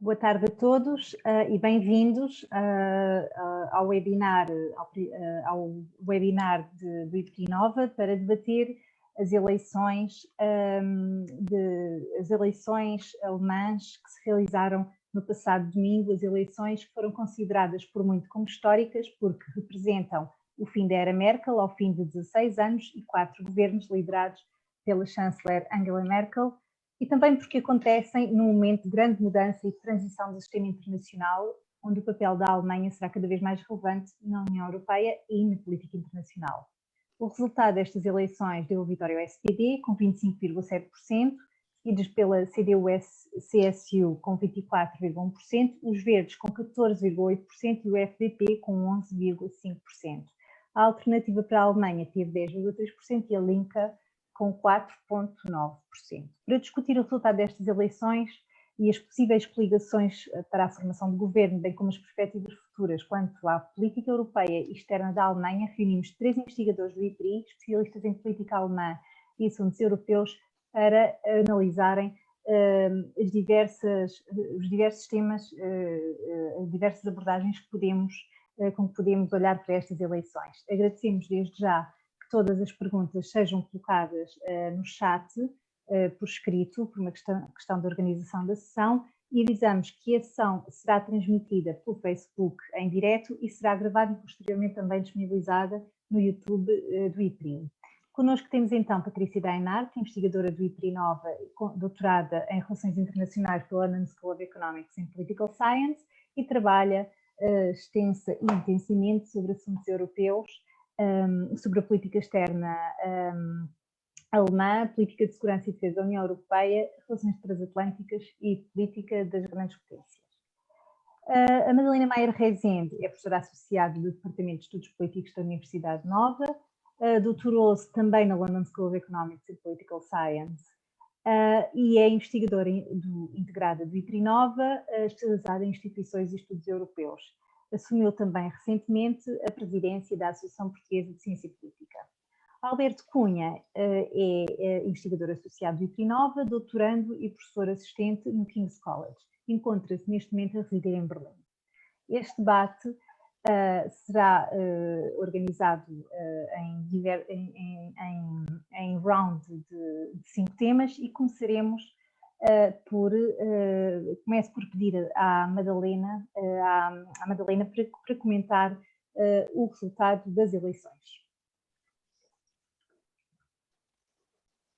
Boa tarde a todos e bem-vindos ao webinar, do IPRI-Nova para debater as eleições, as eleições alemãs que se realizaram no passado domingo, as eleições que foram consideradas por muito como históricas porque representam o fim da era Merkel ao fim de 16 anos e 4 governos liderados pela chanceler Angela Merkel, e também porque acontecem num momento de grande mudança e de transição do sistema internacional, onde o papel da Alemanha será cada vez mais relevante na União Europeia e na política internacional. O resultado destas eleições deu a vitória ao SPD, com 25,7%, seguidos pela CDU-CSU, com 24,1%, os Verdes, com 14,8% e o FDP, com 11,5%. A alternativa para a Alemanha teve 10,3% e a Linke com 4,9%. Para discutir o resultado destas eleições e as possíveis coligações para a formação de governo, bem como as perspectivas futuras quanto à política europeia e externa da Alemanha, reunimos 3 investigadores do IPRI, especialistas em política alemã e assuntos europeus, para analisarem os diversos temas, as diversas abordagens com que podemos olhar para estas eleições. Agradecemos desde já todas as perguntas sejam colocadas no chat por escrito, por uma questão de organização da sessão, e avisamos que a sessão será transmitida pelo Facebook em direto e será gravada e posteriormente também disponibilizada no YouTube do IPRI. Connosco temos então Patrícia Dainart, investigadora do IPRI-Nova, doutorada em Relações Internacionais pela London School of Economics and Political Science e trabalha extensa e intensamente sobre assuntos europeus, sobre a política externa alemã, política de segurança e defesa da União Europeia, relações transatlânticas e política das grandes potências. A Madalena Maier Rezende é professora associada do Departamento de Estudos Políticos da Universidade Nova, doutorou-se também na London School of Economics and Political Science e é investigadora integrada do IPRI-Nova, especializada em instituições e estudos europeus. Assumiu também recentemente a presidência da Associação Portuguesa de Ciência Política. Alberto Cunha é investigador associado do IPRI-Nova, doutorando e professor assistente no King's College. Encontra-se neste momento a residir em Berlim. Este debate será organizado em round de 5 temas e começaremos começo por pedir à Madalena para comentar o resultado das eleições.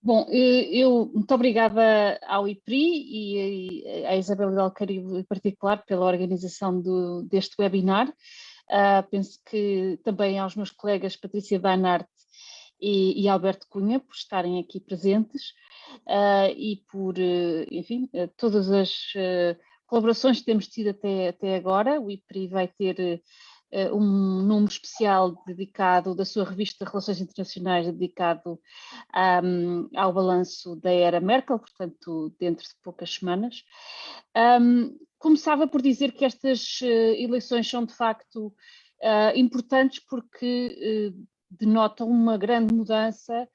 Bom, muito obrigada ao IPRI e à Isabel Alcaribe em particular pela organização deste webinar. Penso que também aos meus colegas Patrícia Dainart e Alberto Cunha por estarem aqui presentes e por, enfim, todas as colaborações que temos tido até agora. O IPRI vai ter um número especial dedicado da sua revista de Relações Internacionais, dedicado ao balanço da era Merkel, portanto, dentro de poucas semanas. Começava por dizer que estas eleições são, de facto, importantes porque denotam uma grande mudança,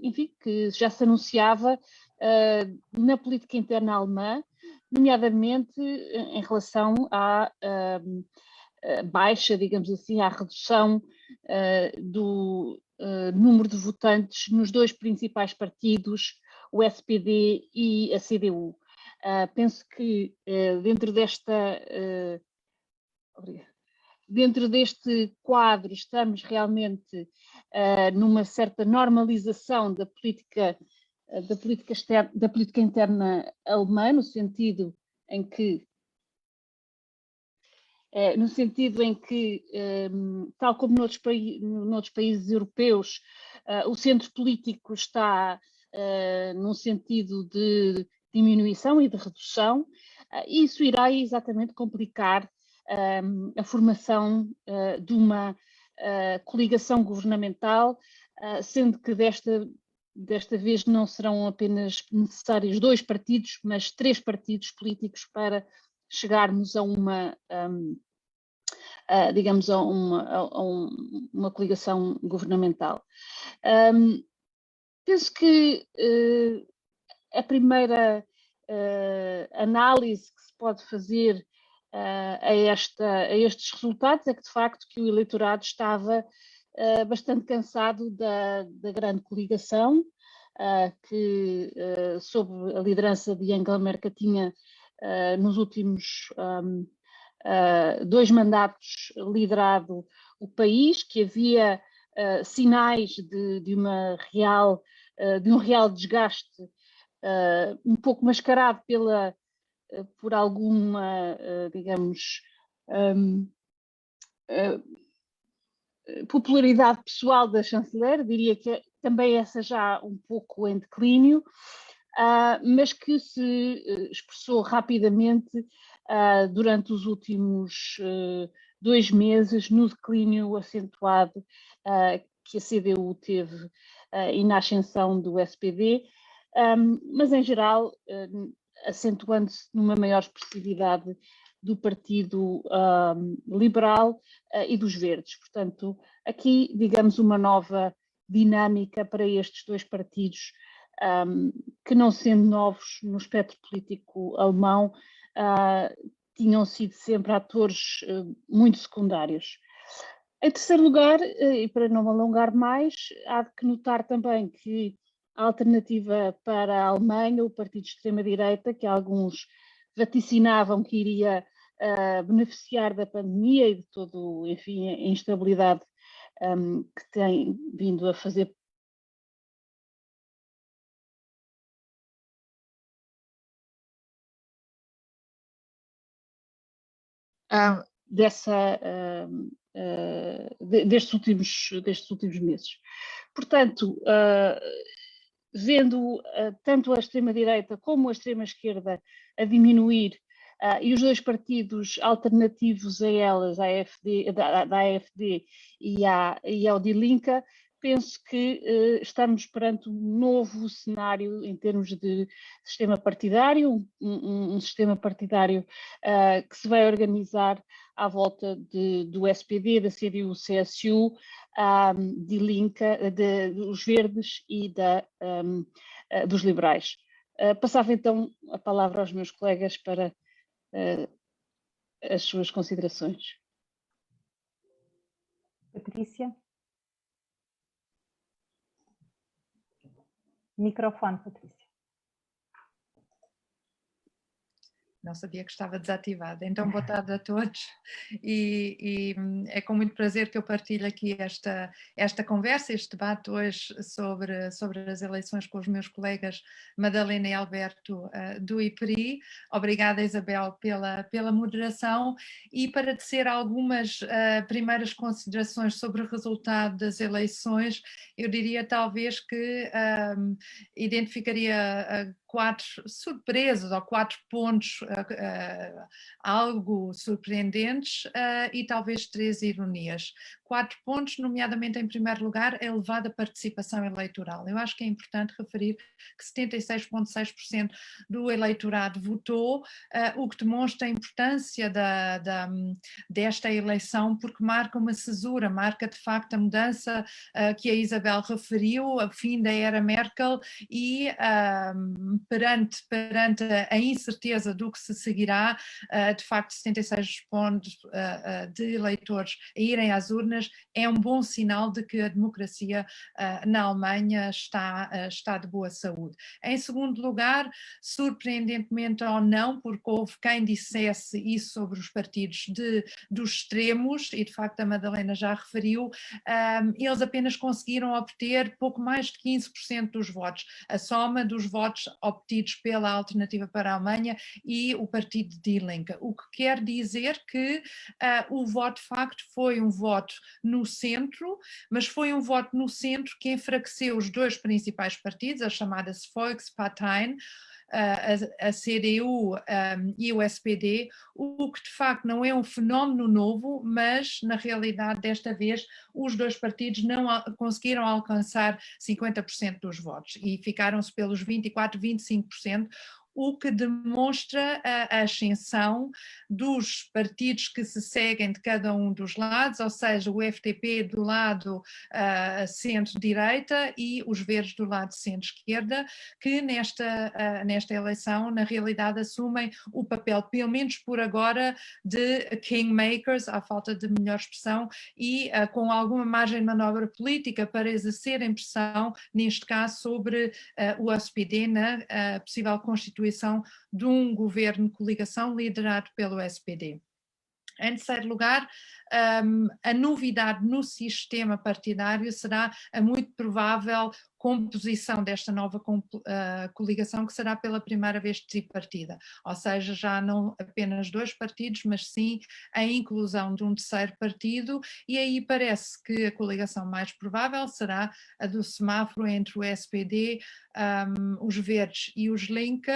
enfim, que já se anunciava na política interna alemã, nomeadamente em relação à baixa, digamos assim, à redução do número de votantes nos 2 principais partidos, o SPD e a CDU. Penso que dentro deste quadro estamos realmente numa certa normalização da política interna alemã, no sentido em que, tal como noutros países europeus, o centro político está num sentido de diminuição e de redução, e isso irá exatamente complicar a formação de uma coligação governamental, sendo que desta vez não serão apenas necessários 2 partidos, mas 3 partidos políticos para chegarmos a digamos, a uma coligação governamental. Penso que a primeira análise que pode fazer a estes resultados é que, de facto, que o eleitorado estava bastante cansado da grande coligação que, sob a liderança de Angela Merkel, tinha nos últimos 2 mandatos liderado o país, que havia sinais de um real desgaste, um pouco mascarado por alguma, digamos, popularidade pessoal da chanceler, diria que também essa já um pouco em declínio, mas que se expressou rapidamente durante os últimos 2 meses no declínio acentuado que a CDU teve e na ascensão do SPD, mas em geral acentuando-se numa maior expressividade do Partido Liberal e dos Verdes. Portanto, aqui, digamos, uma nova dinâmica para estes 2 partidos, que não sendo novos no espectro político alemão, tinham sido sempre atores muito secundários. Em terceiro lugar, e para não me alongar mais, há de que notar também que a alternativa para a Alemanha, o partido de extrema-direita, que alguns vaticinavam que iria beneficiar da pandemia e de todo, enfim, a instabilidade que tem vindo a fazer destes últimos meses. Portanto, vendo tanto a extrema-direita como a extrema-esquerda a diminuir e os 2 partidos alternativos a elas, da AfD e ao Die Linke, penso que estamos perante um novo cenário em termos de sistema partidário, um sistema partidário que se vai organizar à volta do SPD, da CDU, CSU, Die Linke, dos Verdes e dos Liberais. Passava então a palavra aos meus colegas para as suas considerações. Patrícia? Microfone, Patrícia. Não sabia que estava desativada. Então, boa tarde a todos e é com muito prazer que eu partilho aqui esta conversa, este debate hoje sobre as eleições com os meus colegas Madalena e Alberto do IPRI. Obrigada, Isabel, pela moderação e para tecer algumas primeiras considerações sobre o resultado das eleições, eu diria talvez que identificaria 4 surpresas ou 4 pontos algo surpreendentes e talvez 3 ironias. 4 pontos, nomeadamente em primeiro lugar, a elevada participação eleitoral. Eu acho que é importante referir que 76,6% do eleitorado votou, o que demonstra a importância desta eleição, porque marca uma cesura, marca de facto a mudança que a Isabel referiu, o fim da era Merkel e perante a incerteza do que se seguirá, de facto 76 pontos de eleitores a irem às urnas é um bom sinal de que a democracia na Alemanha está de boa saúde. Em segundo lugar, surpreendentemente ou não, porque houve quem dissesse isso sobre os partidos dos extremos, e de facto a Madalena já referiu, eles apenas conseguiram obter pouco mais de 15% dos votos, a soma dos votos obtidos pela Alternativa para a Alemanha e o partido de Die Linke, o que quer dizer que o voto de facto foi um voto no centro, mas foi um voto no centro que enfraqueceu os 2 principais partidos, as chamadas Volksparteien, a CDU e o SPD, o que de facto não é um fenómeno novo, mas na realidade desta vez os 2 partidos não conseguiram alcançar 50% dos votos e ficaram-se pelos 24, 25%, o que demonstra a ascensão dos partidos que se seguem de cada um dos lados, ou seja, o FDP do lado centro-direita e os verdes do lado centro-esquerda, que nesta eleição, na realidade, assumem o papel, pelo menos por agora, de kingmakers, à falta de melhor expressão, e com alguma margem de manobra política para exercerem pressão, neste caso, sobre o SPD na possível constituição de um governo de coligação liderado pelo SPD. Em terceiro lugar, a novidade no sistema partidário será a muito provável composição desta nova coligação, que será pela primeira vez tripartida, ou seja, já não apenas 2 partidos, mas sim a inclusão de um terceiro partido, e aí parece que a coligação mais provável será a do semáforo entre o SPD, os Verdes e os Linke,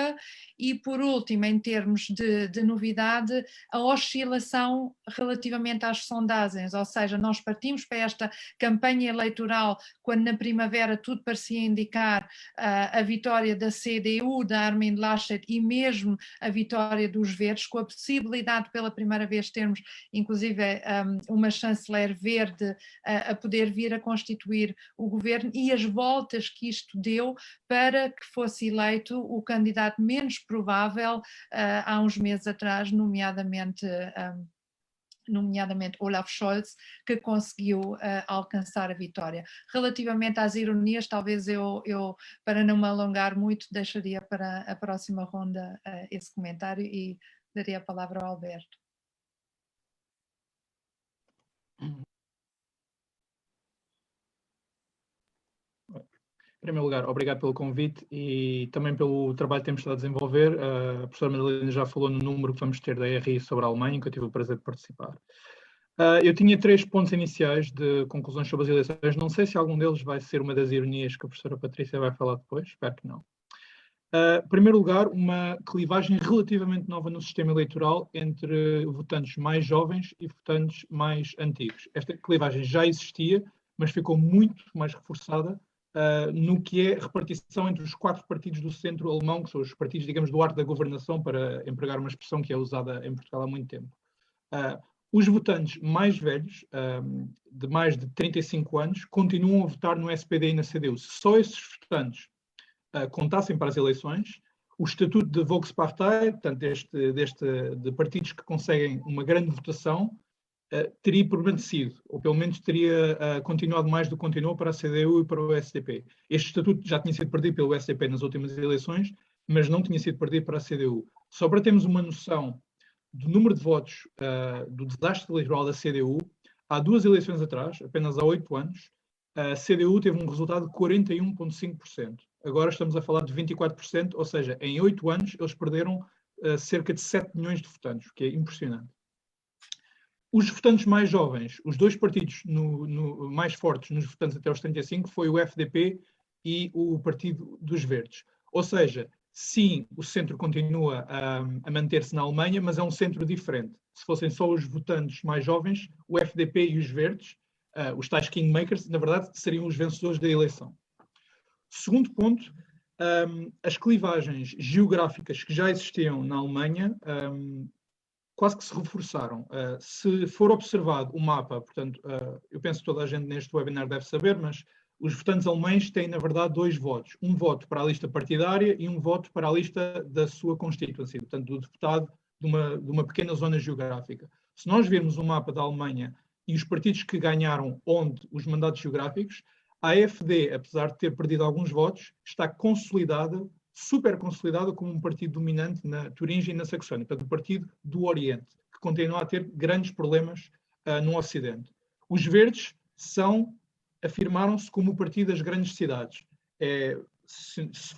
e por último, em termos de novidade, a oscilação relativamente às sondagens, ou seja, nós partimos para esta campanha eleitoral quando na primavera tudo parecia indicar a vitória da CDU, da Armin Laschet, e mesmo a vitória dos Verdes, com a possibilidade pela primeira vez de termos inclusive uma chanceler verde a poder vir a constituir o governo, e as voltas que isto deu para que fosse eleito o candidato menos provável há uns meses atrás, nomeadamente Olaf Scholz, que conseguiu alcançar a vitória. Relativamente às ironias, talvez eu, para não me alongar muito, deixaria para a próxima ronda esse comentário e daria a palavra ao Alberto. Em primeiro lugar, obrigado pelo convite e também pelo trabalho que temos estado a desenvolver. A professora Madalena já falou no número que vamos ter da RI sobre a Alemanha, que eu tive o prazer de participar. Eu tinha 3 pontos iniciais de conclusões sobre as eleições. Não sei se algum deles vai ser uma das ironias que a professora Patrícia vai falar depois, espero que não. Em primeiro lugar, uma clivagem relativamente nova no sistema eleitoral entre votantes mais jovens e votantes mais antigos. Esta clivagem já existia, mas ficou muito mais reforçada no que é a repartição entre os 4 partidos do centro alemão, que são os partidos, digamos, do arte da governação, para empregar uma expressão que é usada em Portugal há muito tempo. Os votantes mais velhos, de mais de 35 anos, continuam a votar no SPD e na CDU. Se só esses votantes contassem para as eleições, o estatuto de Volkspartei, portanto, de partidos que conseguem uma grande votação, teria permanecido, ou pelo menos teria continuado mais do que continuou para a CDU e para o SDP. Este estatuto já tinha sido perdido pelo SDP nas últimas eleições, mas não tinha sido perdido para a CDU. Só para termos uma noção do número de votos do desastre eleitoral da CDU, há 2 eleições atrás, apenas há 8 anos, a CDU teve um resultado de 41,5%. Agora estamos a falar de 24%, ou seja, em 8 anos eles perderam cerca de 7 milhões de votantes, o que é impressionante. Os votantes mais jovens, os 2 partidos mais fortes nos votantes até aos 35 foi o FDP e o Partido dos Verdes. Ou seja, sim, o centro continua a manter-se na Alemanha, mas é um centro diferente. Se fossem só os votantes mais jovens, o FDP e os Verdes, os tais kingmakers, na verdade, seriam os vencedores da eleição. Segundo ponto, as clivagens geográficas que já existiam na Alemanha quase que se reforçaram. Se for observado o mapa, portanto, eu penso que toda a gente neste webinar deve saber, mas os votantes alemães têm, na verdade, 2 votos. Um voto para a lista partidária e um voto para a lista da sua constituency, portanto, do deputado de uma pequena zona geográfica. Se nós virmos o mapa da Alemanha e os partidos que ganharam onde os mandatos geográficos, a AfD, apesar de ter perdido alguns votos, está consolidada, super consolidada como um partido dominante na Turingia e na Saxónia, portanto, o partido do Oriente, que continua a ter grandes problemas no Ocidente. Os Verdes afirmaram-se como o partido das grandes cidades. Se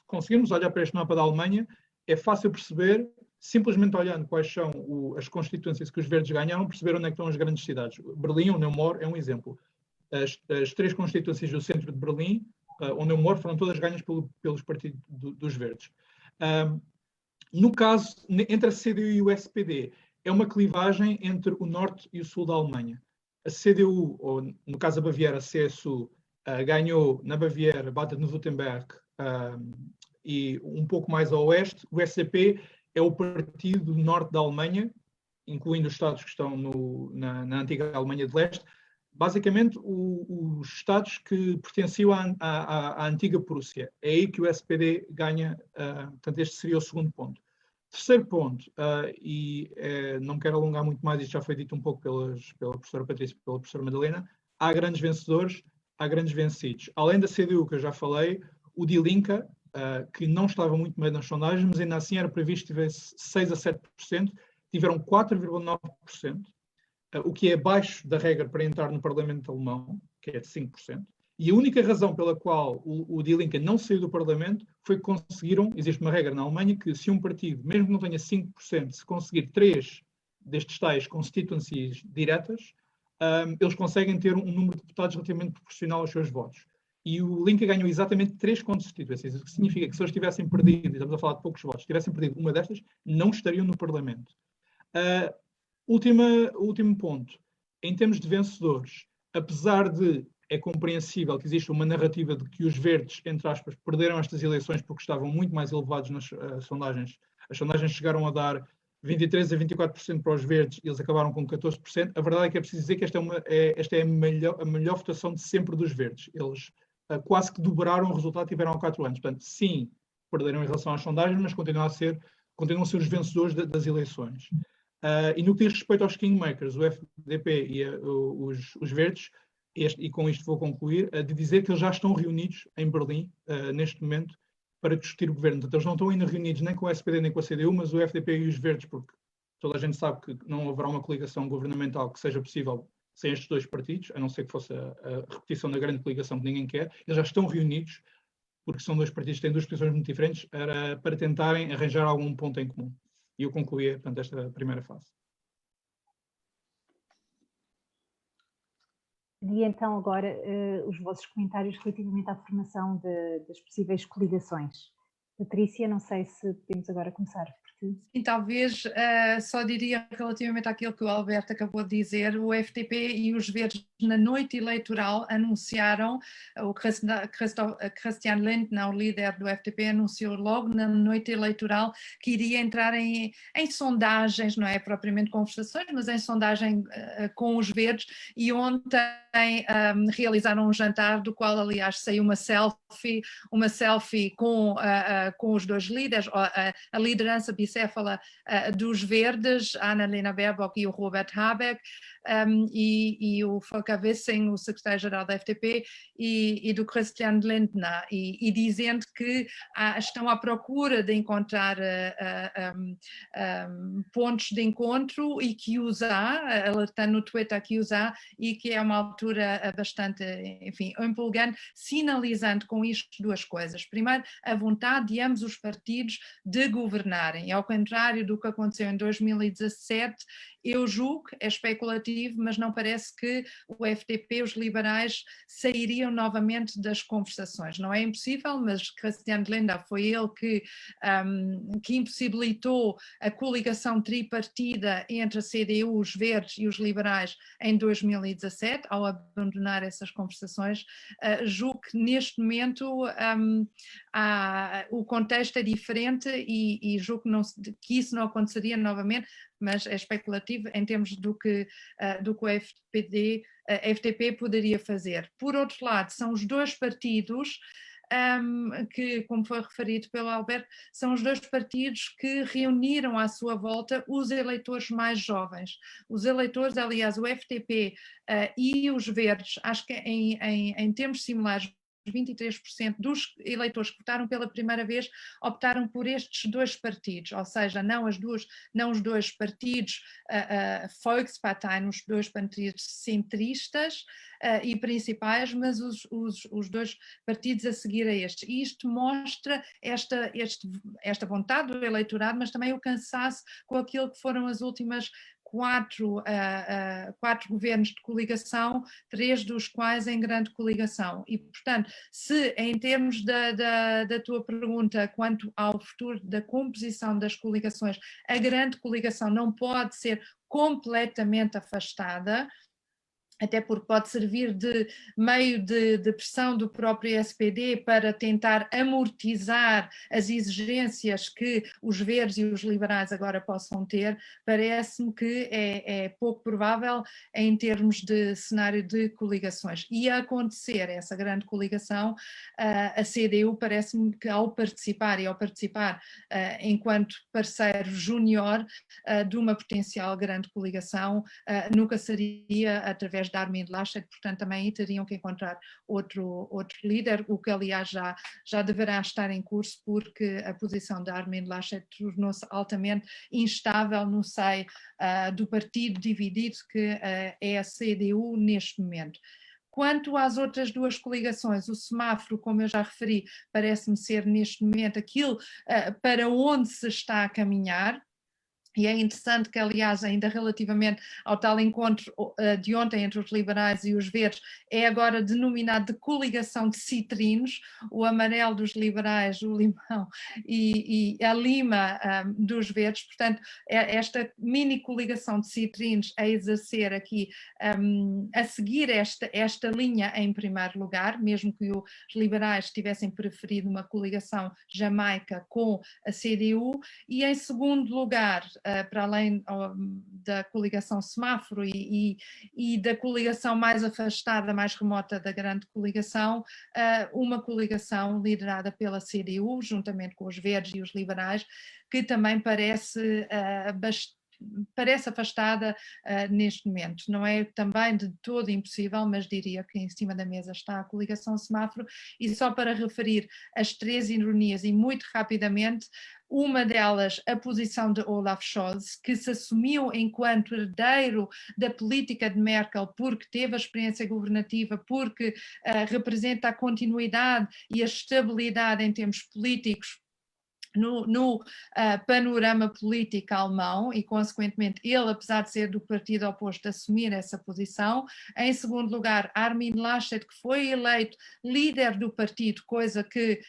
conseguirmos olhar para este mapa da Alemanha, é fácil perceber, simplesmente olhando quais são as constituências que os Verdes ganharam, perceber onde é que estão as grandes cidades. Berlim, onde eu moro, é um exemplo. As 3 constituências do centro de Berlim, onde eu moro, foram todas ganhas pelos partidos dos Verdes. No caso, entre a CDU e o SPD, é uma clivagem entre o norte e o sul da Alemanha. A CDU, ou no caso da Baviera, a CSU, ganhou na Baviera, Baden-Württemberg e um pouco mais a oeste. O SDP é o partido do norte da Alemanha, incluindo os estados que estão na antiga Alemanha de Leste, basicamente os estados que pertenciam à antiga Prússia. É aí que o SPD ganha, portanto este seria o segundo ponto. Terceiro ponto, não me quero alongar muito mais, isto já foi dito um pouco pela professora Patrícia e pela professora Madalena, há grandes vencedores, há grandes vencidos. Além da CDU que eu já falei, o Die Linke, que não estava muito bem nas sondagens, mas ainda assim era previsto que tivesse 6 a 7%, tiveram 4,9%, o que é abaixo da regra para entrar no Parlamento alemão, que é de 5%. E a única razão pela qual o Die Linke não saiu do Parlamento foi que conseguiram, existe uma regra na Alemanha, que se um partido, mesmo que não tenha 5%, se conseguir 3 destes tais constituencies diretas, eles conseguem ter um número de deputados relativamente proporcional aos seus votos. E o Linke ganhou exatamente 3 constituencies, o que significa que se eles tivessem perdido, e estamos a falar de poucos votos, tivessem perdido uma destas, não estariam no Parlamento. Último ponto, em termos de vencedores, apesar de é compreensível que existe uma narrativa de que os verdes, entre aspas, perderam estas eleições porque estavam muito mais elevados nas sondagens. As sondagens chegaram a dar 23% a 24% para os verdes e eles acabaram com 14%. A verdade é que é preciso dizer que esta é a melhor votação de sempre dos verdes. Eles quase que dobraram o resultado que tiveram há 4 anos. Portanto, sim, perderam em relação às sondagens, mas continuam a ser os vencedores das eleições. E no que diz respeito aos Kingmakers, o FDP e os verdes, e com isto vou concluir, de dizer que eles já estão reunidos em Berlim, neste momento, para discutir o governo. Portanto, eles não estão ainda reunidos nem com o SPD nem com a CDU, mas o FDP e os verdes, porque toda a gente sabe que não haverá uma coligação governamental que seja possível sem estes 2 partidos, a não ser que fosse a repetição da grande coligação que ninguém quer. Eles já estão reunidos, porque são 2 partidos que têm 2 posições muito diferentes, para tentarem arranjar algum ponto em comum. E eu concluí, portanto, esta primeira fase. E então agora os vossos comentários relativamente à formação das possíveis coligações. Patrícia, não sei se podemos agora começar por ti. Sim, talvez só diria relativamente àquilo que o Alberto acabou de dizer, o FDP e os Verdes na noite eleitoral anunciaram, o Christian Lindner, o líder do FDP, anunciou logo na noite eleitoral que iria entrar em sondagens, não é propriamente conversações, mas em sondagem com os Verdes, e ontem realizaram um jantar do qual aliás saiu uma selfie com os 2 líderes, a liderança bicéfala dos Verdes, a Annalena Baerbock e o Robert Habeck, e o Volker Wissing, o secretário-geral da FDP, e do Christian Lindner, e dizendo que estão à procura de encontrar pontos de encontro e que ela está no Twitter que e que é uma altura bastante, enfim, empolgante, sinalizando com isto 2 coisas. Primeiro, a vontade de ambos os partidos de governarem. Ao contrário do que aconteceu em 2017, eu julgo, é especulativo, mas não parece que o FDP, os liberais, sairiam novamente das conversações. Não é impossível, mas Christian Lindner foi ele que impossibilitou a coligação tripartida entre a CDU, os Verdes e os liberais em 2017, ao abandonar essas conversações. Julgo que neste momento o contexto é diferente e julgo que isso não aconteceria novamente, mas é especulativo em termos do que o FDP poderia fazer. Por outro lado, são os 2 partidos que, como foi referido pelo Alberto, são os 2 partidos que reuniram à sua volta os eleitores mais jovens. Os eleitores, aliás, o FDP e os Verdes, acho que em termos similares, 23% dos eleitores que votaram pela primeira vez optaram por estes 2 partidos, ou seja, não os 2 partidos Volksparteien, os 2 partidos centristas e principais, mas os 2 partidos a seguir a estes. E isto mostra esta vontade do eleitorado, mas também o cansaço com aquilo que foram as últimas 4 governos de coligação, 3 dos quais em grande coligação. E, portanto, se em termos da tua pergunta quanto ao futuro da composição das coligações, a grande coligação não pode ser completamente afastada, até porque pode servir de meio de pressão do próprio SPD para tentar amortizar as exigências que os verdes e os liberais agora possam ter. Parece-me que é pouco provável em termos de cenário de coligações. E a acontecer essa grande coligação, a CDU parece-me que ao participar enquanto parceiro júnior de uma potencial grande coligação, nunca seria através de Armin Laschet, portanto também aí teriam que encontrar outro líder, o que aliás já deverá estar em curso, porque a posição de Armin Laschet tornou-se altamente instável no seio do partido dividido que é a CDU neste momento. Quanto às outras duas coligações, o semáforo, como eu já referi, parece-me ser neste momento aquilo para onde se está a caminhar. E é interessante que, aliás, ainda relativamente ao tal encontro de ontem entre os liberais e os verdes, é agora denominado de coligação de citrinos, o amarelo dos liberais, o limão e a lima dos verdes. Portanto, esta mini coligação de citrinos a exercer aqui, a seguir esta linha em primeiro lugar, mesmo que os liberais tivessem preferido uma coligação jamaica com a CDU, e em segundo lugar, para além da coligação semáforo e da coligação mais afastada, mais remota da grande coligação, uma coligação liderada pela CDU, juntamente com os verdes e os liberais, que também parece afastada neste momento. Não é também de todo impossível, mas diria que em cima da mesa está a coligação semáforo. E só para referir as três ironias e muito rapidamente, uma delas, a posição de Olaf Scholz, que se assumiu enquanto herdeiro da política de Merkel porque teve a experiência governativa, porque representa a continuidade e a estabilidade em termos políticos no panorama político alemão, e consequentemente ele, apesar de ser do partido oposto, assumir essa posição. Em segundo lugar, Armin Laschet, que foi eleito líder do partido, coisa que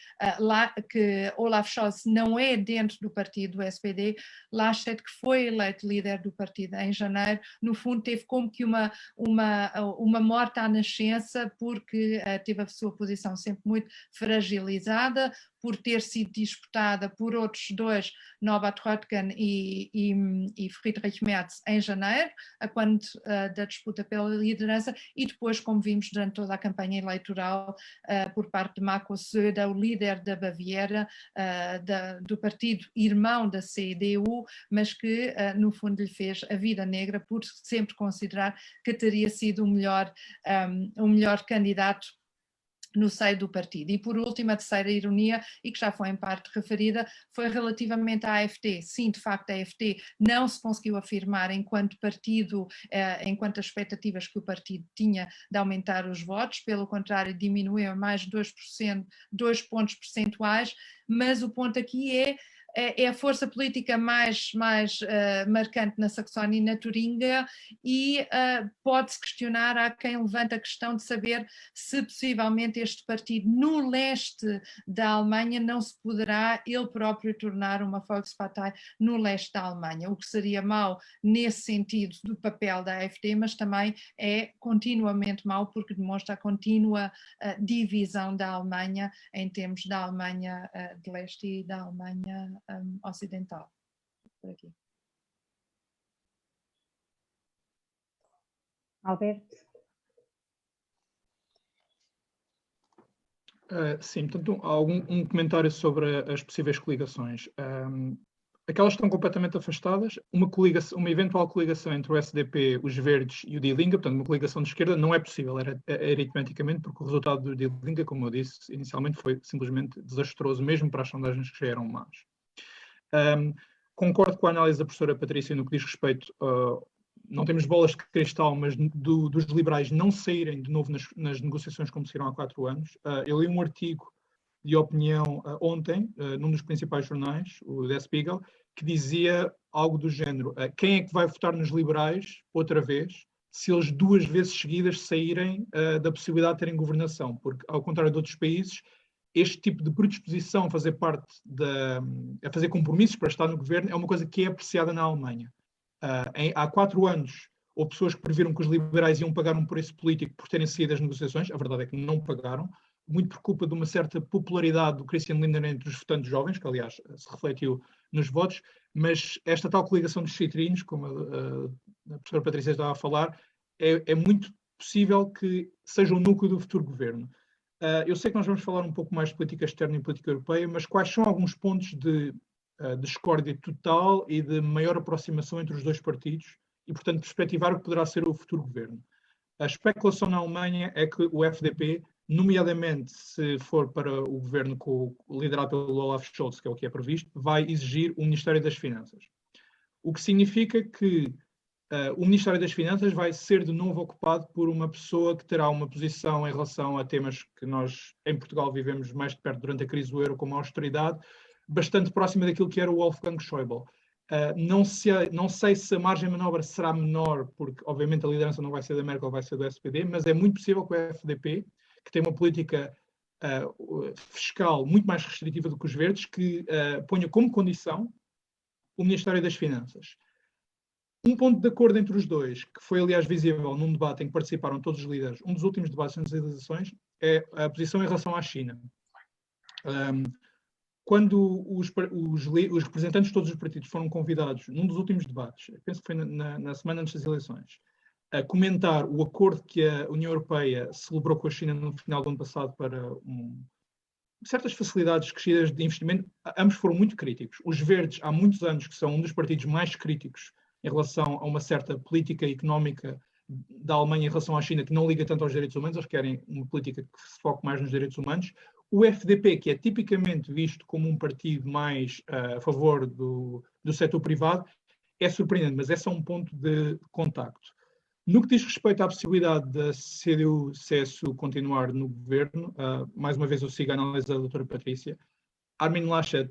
Olaf Scholz não é dentro do partido do SPD. Laschet, que foi eleito líder do partido em janeiro, no fundo teve como que uma morte à nascença, porque teve a sua posição sempre muito fragilizada, por ter sido disputada por outros dois, Norbert Röttgen e Friedrich Merz, em janeiro, quando da disputa pela liderança, e depois, como vimos durante toda a campanha eleitoral, por parte de Markus Söder, o líder da Baviera, do partido irmão da CDU, mas que no fundo lhe fez a vida negra por sempre considerar que teria sido o melhor candidato no seio do partido. E por último, a terceira ironia, e que já foi em parte referida, foi relativamente à AfD. Sim, de facto, a AfD não se conseguiu afirmar enquanto partido, enquanto as expectativas que o partido tinha de aumentar os votos, pelo contrário, diminuiu mais 2 pontos percentuais, mas o ponto aqui é a força política mais marcante na Saxónia e na Turingia, e pode-se questionar, há quem levanta a questão de saber se possivelmente este partido no leste da Alemanha não se poderá ele próprio tornar uma Volkspartei no leste da Alemanha, o que seria mau nesse sentido do papel da AfD, mas também é continuamente mau porque demonstra a contínua divisão da Alemanha em termos da Alemanha de leste e da Alemanha ocidental. Por aqui. Alberto? Sim, portanto, há um comentário sobre as possíveis coligações. Aquelas que estão completamente afastadas, uma eventual coligação entre o SDP, os Verdes e o Die Linke, portanto, uma coligação de esquerda, não é possível aritmeticamente, porque o resultado do Die Linke, como eu disse inicialmente, foi simplesmente desastroso, mesmo para as sondagens que já eram más. Concordo com a análise da professora Patrícia no que diz respeito, não temos bolas de cristal, mas dos liberais não saírem de novo nas negociações como saíram há 4 anos. Eu li um artigo de opinião ontem, num dos principais jornais, o Der Spiegel, que dizia algo do género: quem é que vai votar nos liberais outra vez se eles 2 vezes seguidas saírem da possibilidade de terem governação? Porque, ao contrário de outros países, este tipo de predisposição a fazer a fazer compromissos para estar no governo é uma coisa que é apreciada na Alemanha. Há 4 anos, ou pessoas que previram que os liberais iam pagar um preço político por terem saído das negociações. A verdade é que não pagaram, muito por culpa de uma certa popularidade do Christian Lindner entre os votantes jovens, que aliás se refletiu nos votos, mas esta tal coligação dos citrinos, como a professora Patrícia estava a falar, é muito possível que seja o núcleo do futuro governo. Eu sei que nós vamos falar um pouco mais de política externa e política europeia, mas quais são alguns pontos de discórdia total e de maior aproximação entre os dois partidos e, portanto, perspectivar o que poderá ser o futuro governo? A especulação na Alemanha é que o FDP, nomeadamente se for para o governo liderado pelo Olaf Scholz, que é o que é previsto, vai exigir o Ministério das Finanças. O que significa que o Ministério das Finanças vai ser de novo ocupado por uma pessoa que terá uma posição em relação a temas que nós em Portugal vivemos mais de perto durante a crise do euro, como a austeridade, bastante próxima daquilo que era o Wolfgang Schäuble. Não sei se a margem de manobra será menor, porque obviamente a liderança não vai ser da Merkel, vai ser do SPD, mas é muito possível que o FDP, que tem uma política fiscal muito mais restritiva do que os verdes, que ponha como condição o Ministério das Finanças. Um ponto de acordo entre os dois, que foi aliás visível num debate em que participaram todos os líderes, um dos últimos debates antes das eleições, é a posição em relação à China. Quando os representantes de todos os partidos foram convidados, num dos últimos debates, penso que foi na semana antes das eleições, a comentar o acordo que a União Europeia celebrou com a China no final do ano passado para certas facilidades crescidas de investimento, ambos foram muito críticos. Os verdes, há muitos anos, que são um dos partidos mais críticos em relação a uma certa política económica da Alemanha em relação à China, que não liga tanto aos direitos humanos, eles querem uma política que se foque mais nos direitos humanos. O FDP, que é tipicamente visto como um partido mais a favor do setor privado, é surpreendente, mas é só um ponto de contacto. No que diz respeito à possibilidade da CDU-CSU continuar no governo, mais uma vez eu sigo a análise da doutora Patrícia, Armin Laschet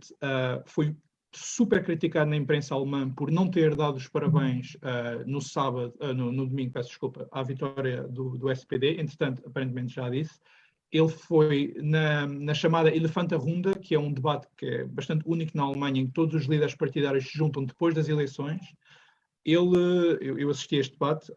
foi super criticado na imprensa alemã por não ter dado os parabéns no domingo, peço desculpa, à vitória do SPD, entretanto, aparentemente já disse. Ele foi na chamada Elefantenrunde, que é um debate que é bastante único na Alemanha, em que todos os líderes partidários se juntam depois das eleições. Eu assisti a este debate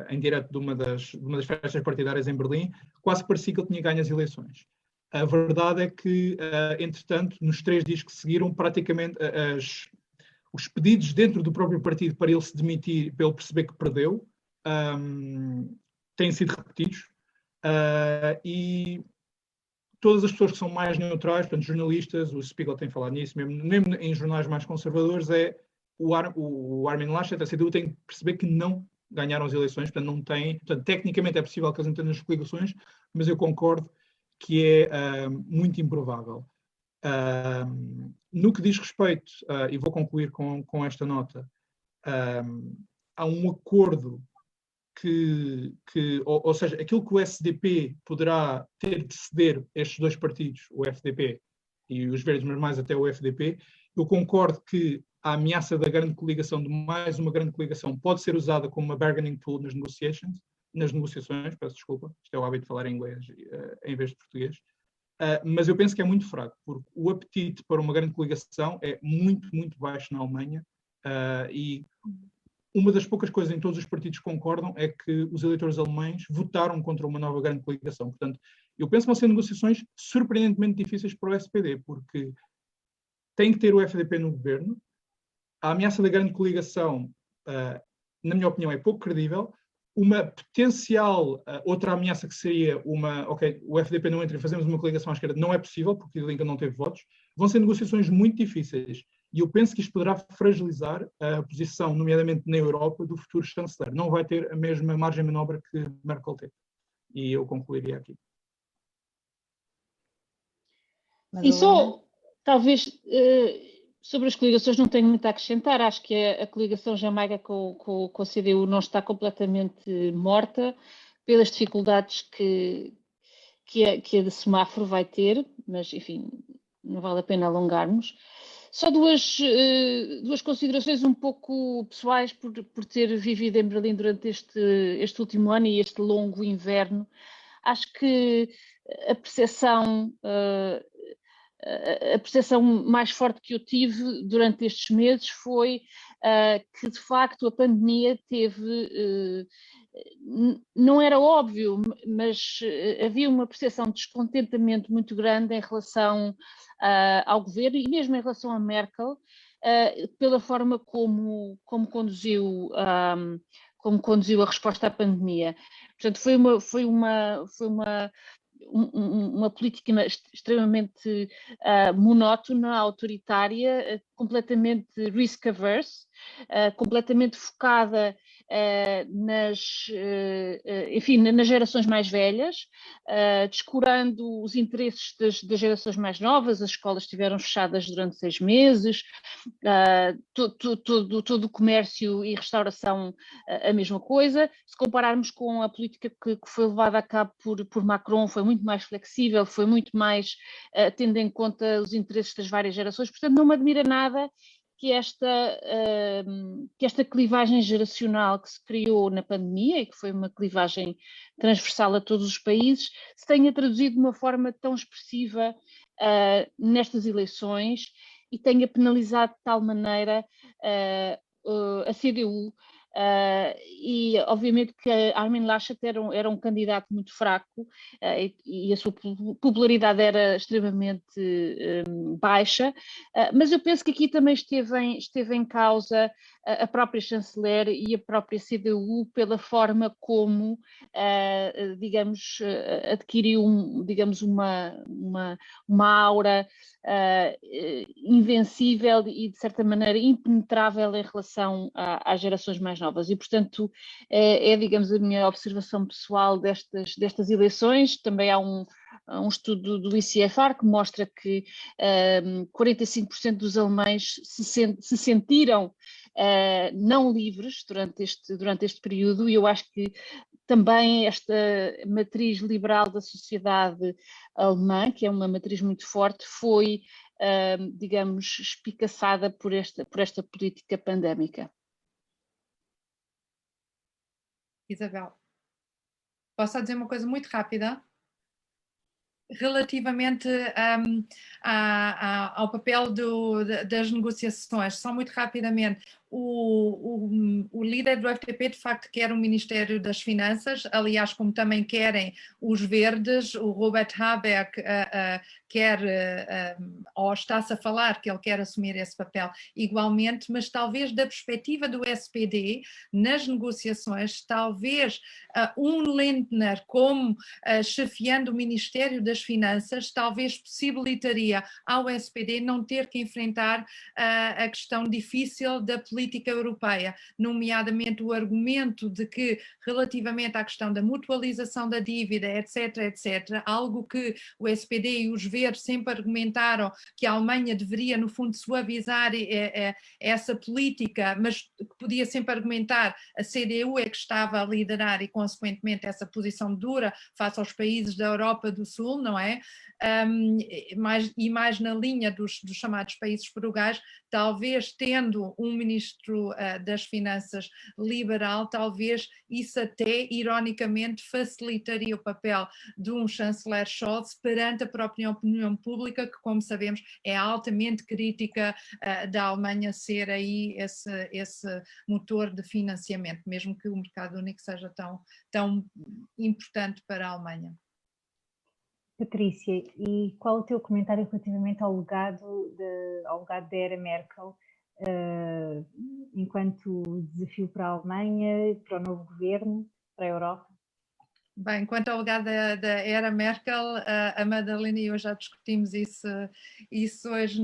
em direto de uma das festas partidárias em Berlim, quase parecia que ele tinha ganho as eleições. A verdade é que, entretanto, nos 3 dias que seguiram, praticamente os pedidos dentro do próprio partido para ele se demitir, para ele perceber que perdeu, têm sido repetidos. E todas as pessoas que são mais neutrais, portanto, jornalistas, o Spiegel tem falado nisso, mesmo em jornais mais conservadores, o Armin Laschet, a CDU, tem que perceber que não ganharam as eleições, portanto, não tem, portanto, tecnicamente é possível que eles entendam as coligações, mas eu concordo que é muito improvável. No que diz respeito, e vou concluir com esta nota, há um acordo ou seja, aquilo que o SDP poderá ter de ceder a estes dois partidos, o FDP e os verdes, mas mais até o FDP, eu concordo que a ameaça da grande coligação, de mais uma grande coligação, pode ser usada como uma bargaining tool nas negociações, peço desculpa, isto é o hábito de falar em inglês em vez de português, mas eu penso que é muito fraco, porque o apetite para uma grande coligação é muito, muito baixo na Alemanha, e uma das poucas coisas em todos os partidos que concordam é que os eleitores alemães votaram contra uma nova grande coligação. Portanto, eu penso que vão ser negociações surpreendentemente difíceis para o SPD, porque tem que ter o FDP no governo. A ameaça da grande coligação, na minha opinião, é pouco credível. Uma potencial outra ameaça que seria o FDP não entra e fazemos uma coligação à esquerda, não é possível, porque o Lincoln não teve votos. Vão ser negociações muito difíceis. E eu penso que isto poderá fragilizar a posição, nomeadamente na Europa, do futuro chanceler. Não vai ter a mesma margem de manobra que Merkel teve. E eu concluiria aqui. E só, talvez, sobre as coligações não tenho muito a acrescentar. Acho que a coligação Jamaica com a CDU não está completamente morta pelas dificuldades que a de semáforo vai ter, mas, enfim, não vale a pena alongarmos. Só duas considerações um pouco pessoais por ter vivido em Berlim durante este último ano e este longo inverno. Acho que a percepção mais forte que eu tive durante estes meses foi que de facto a pandemia teve, não era óbvio, mas havia uma percepção de descontentamento muito grande em relação ao governo e mesmo em relação a Merkel, pela forma como conduziu a resposta à pandemia. Portanto, foi uma política extremamente monótona, autoritária, completamente risk-averse, completamente focada nas gerações mais velhas, descurando os interesses das gerações mais novas. As escolas estiveram fechadas durante 6 meses, todo o comércio e restauração a mesma coisa. Se compararmos com a política que foi levada a cabo por Macron, foi muito mais flexível, foi muito mais tendo em conta os interesses das várias gerações. Portanto, não me admira nada que esta clivagem geracional que se criou na pandemia, e que foi uma clivagem transversal a todos os países, se tenha traduzido de uma forma tão expressiva nestas eleições e tenha penalizado de tal maneira a CDU. E obviamente que Armin Laschet era um candidato muito fraco e a sua popularidade era extremamente baixa, mas eu penso que aqui também esteve em causa a própria chanceler e a própria CDU pela forma como, digamos, adquiriu digamos, uma aura invencível e de certa maneira impenetrável em relação às gerações mais novas. E portanto digamos, a minha observação pessoal destas eleições. Também há um estudo do ICFR que mostra que 45% dos alemães se sentiram não livres durante este período, e eu acho que também esta matriz liberal da sociedade alemã, que é uma matriz muito forte, foi, digamos, espicaçada por esta política pandémica. Isabel, posso dizer uma coisa muito rápida? Relativamente ao papel das negociações, só muito rapidamente. O líder do FDP de facto quer um Ministério das Finanças, aliás, como também querem os verdes. O Robert Habeck quer, ou está-se a falar que ele quer assumir esse papel igualmente, mas talvez da perspectiva do SPD, nas negociações, talvez Lindner como chefiando o Ministério das Finanças, talvez possibilitaria ao SPD não ter que enfrentar a questão difícil da política europeia, nomeadamente o argumento de que, relativamente à questão da mutualização da dívida, etc., etc., algo que o SPD e os Verdes sempre argumentaram que a Alemanha deveria, no fundo, suavizar essa política, mas que podia sempre argumentar a CDU é que estava a liderar e, consequentemente, essa posição dura face aos países da Europa do Sul, não é? Mais na linha dos chamados países frugais, talvez tendo um ministro das Finanças liberal, talvez isso até, ironicamente, facilitaria o papel de um chanceler Scholz perante a própria opinião pública, que, como sabemos, é altamente crítica da Alemanha ser aí esse motor de financiamento, mesmo que o mercado único seja tão importante para a Alemanha. Patrícia, e qual o teu comentário relativamente ao legado da era Merkel enquanto desafio para a Alemanha, para o novo governo, para a Europa? Bem, quanto ao legado da era Merkel, a Madalena e eu já discutimos isso hoje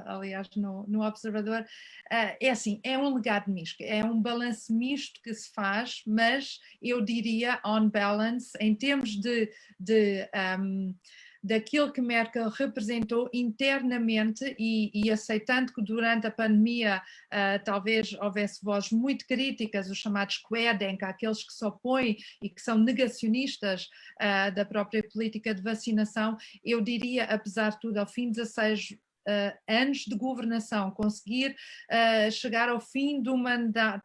aliás, no Observador. É assim, é um legado misto, é um balanço misto que se faz, mas eu diria, on balance, em termos daquilo que Merkel representou internamente e aceitando que durante a pandemia talvez houvesse vozes muito críticas, os chamados Querdenker, aqueles que se opõem e que são negacionistas da própria política de vacinação. Eu diria, apesar de tudo, ao fim de 16 anos de governação, conseguir chegar ao fim do mandato,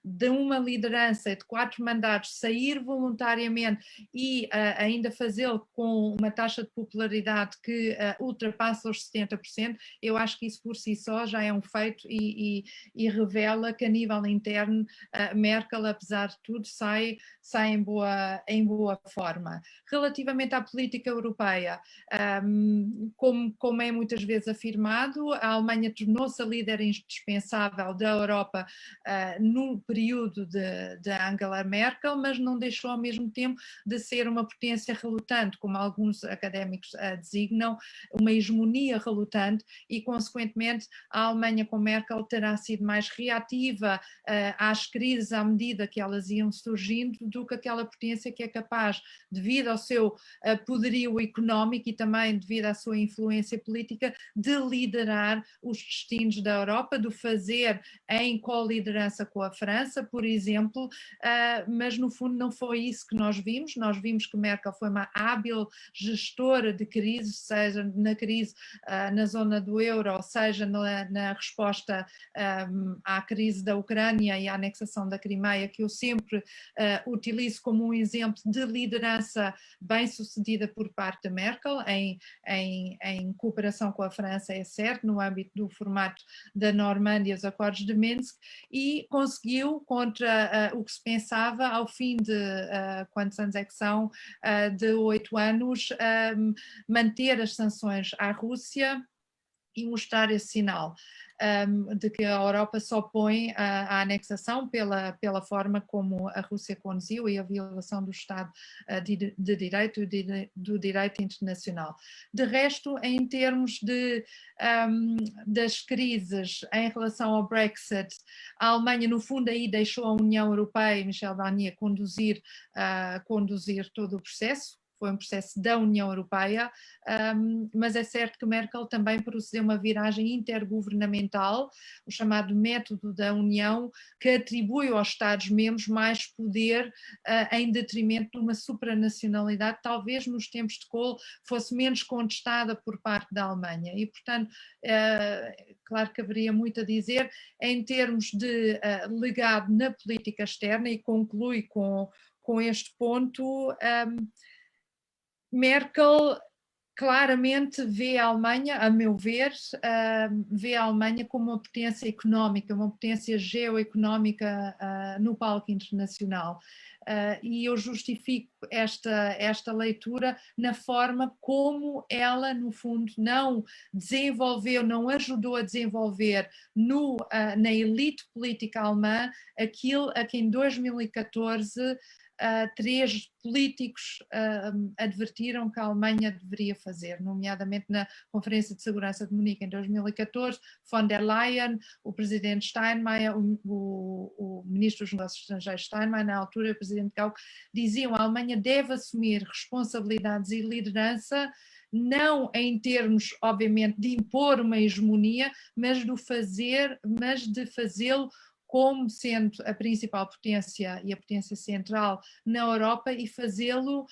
de uma liderança de 4 mandatos, sair voluntariamente e ainda fazê-lo com uma taxa de popularidade que ultrapassa os 70%, eu acho que isso por si só já é um feito e revela que a nível interno Merkel, apesar de tudo, sai em boa forma. Relativamente à política europeia, como é muitas vezes afirmado, a Alemanha tornou-se a líder indispensável da Europa no período de Angela Merkel, mas não deixou ao mesmo tempo de ser uma potência relutante, como alguns académicos designam, uma hegemonia relutante, e consequentemente a Alemanha com Merkel terá sido mais reativa às crises à medida que elas iam surgindo do que aquela potência que é capaz, devido ao seu poderio económico e também devido à sua influência política, de liderar os destinos da Europa, de o fazer em co-liderança com a França, por exemplo, mas no fundo não foi isso que nós vimos que Merkel foi uma hábil gestora de crise, seja na crise na zona do euro, seja na resposta à crise da Ucrânia e à anexação da Crimeia, que eu sempre utilizo como um exemplo de liderança bem sucedida por parte da Merkel, em cooperação com a França, é certo, no âmbito do formato da Normândia, os acordos de Minsk, e conseguiu, contra o que se pensava, ao fim de quantos anos é que são, de 8 anos, manter as sanções à Rússia e mostrar esse sinal de que a Europa se opõe à anexação pela forma como a Rússia conduziu e a violação do Estado de Direito e do direito internacional. De resto, em termos das crises em relação ao Brexit, a Alemanha no fundo aí deixou a União Europeia e Michel Barnier conduzir todo o processo. Foi um processo da União Europeia, mas é certo que Merkel também procedeu uma viragem intergovernamental, o chamado método da União, que atribui aos Estados-membros mais poder em detrimento de uma supranacionalidade, talvez nos tempos de Kohl fosse menos contestada por parte da Alemanha. E, portanto, claro que haveria muito a dizer em termos de legado na política externa, e conclui com este ponto. Merkel claramente vê a Alemanha, a meu ver, vê a Alemanha como uma potência económica, uma potência geoeconómica no palco internacional. E eu justifico esta leitura na forma como ela, no fundo, não desenvolveu, não ajudou a desenvolver na elite política alemã aquilo a que em 2014 3 políticos advertiram que a Alemanha deveria fazer, nomeadamente na Conferência de Segurança de Munique em 2014, von der Leyen, o presidente Steinmeier, o ministro dos Negócios Estrangeiros Steinmeier, na altura o presidente Gauck, diziam que a Alemanha deve assumir responsabilidades e liderança, não em termos, obviamente, de impor uma hegemonia, mas de fazê-lo como sendo a principal potência e a potência central na Europa, e fazê-lo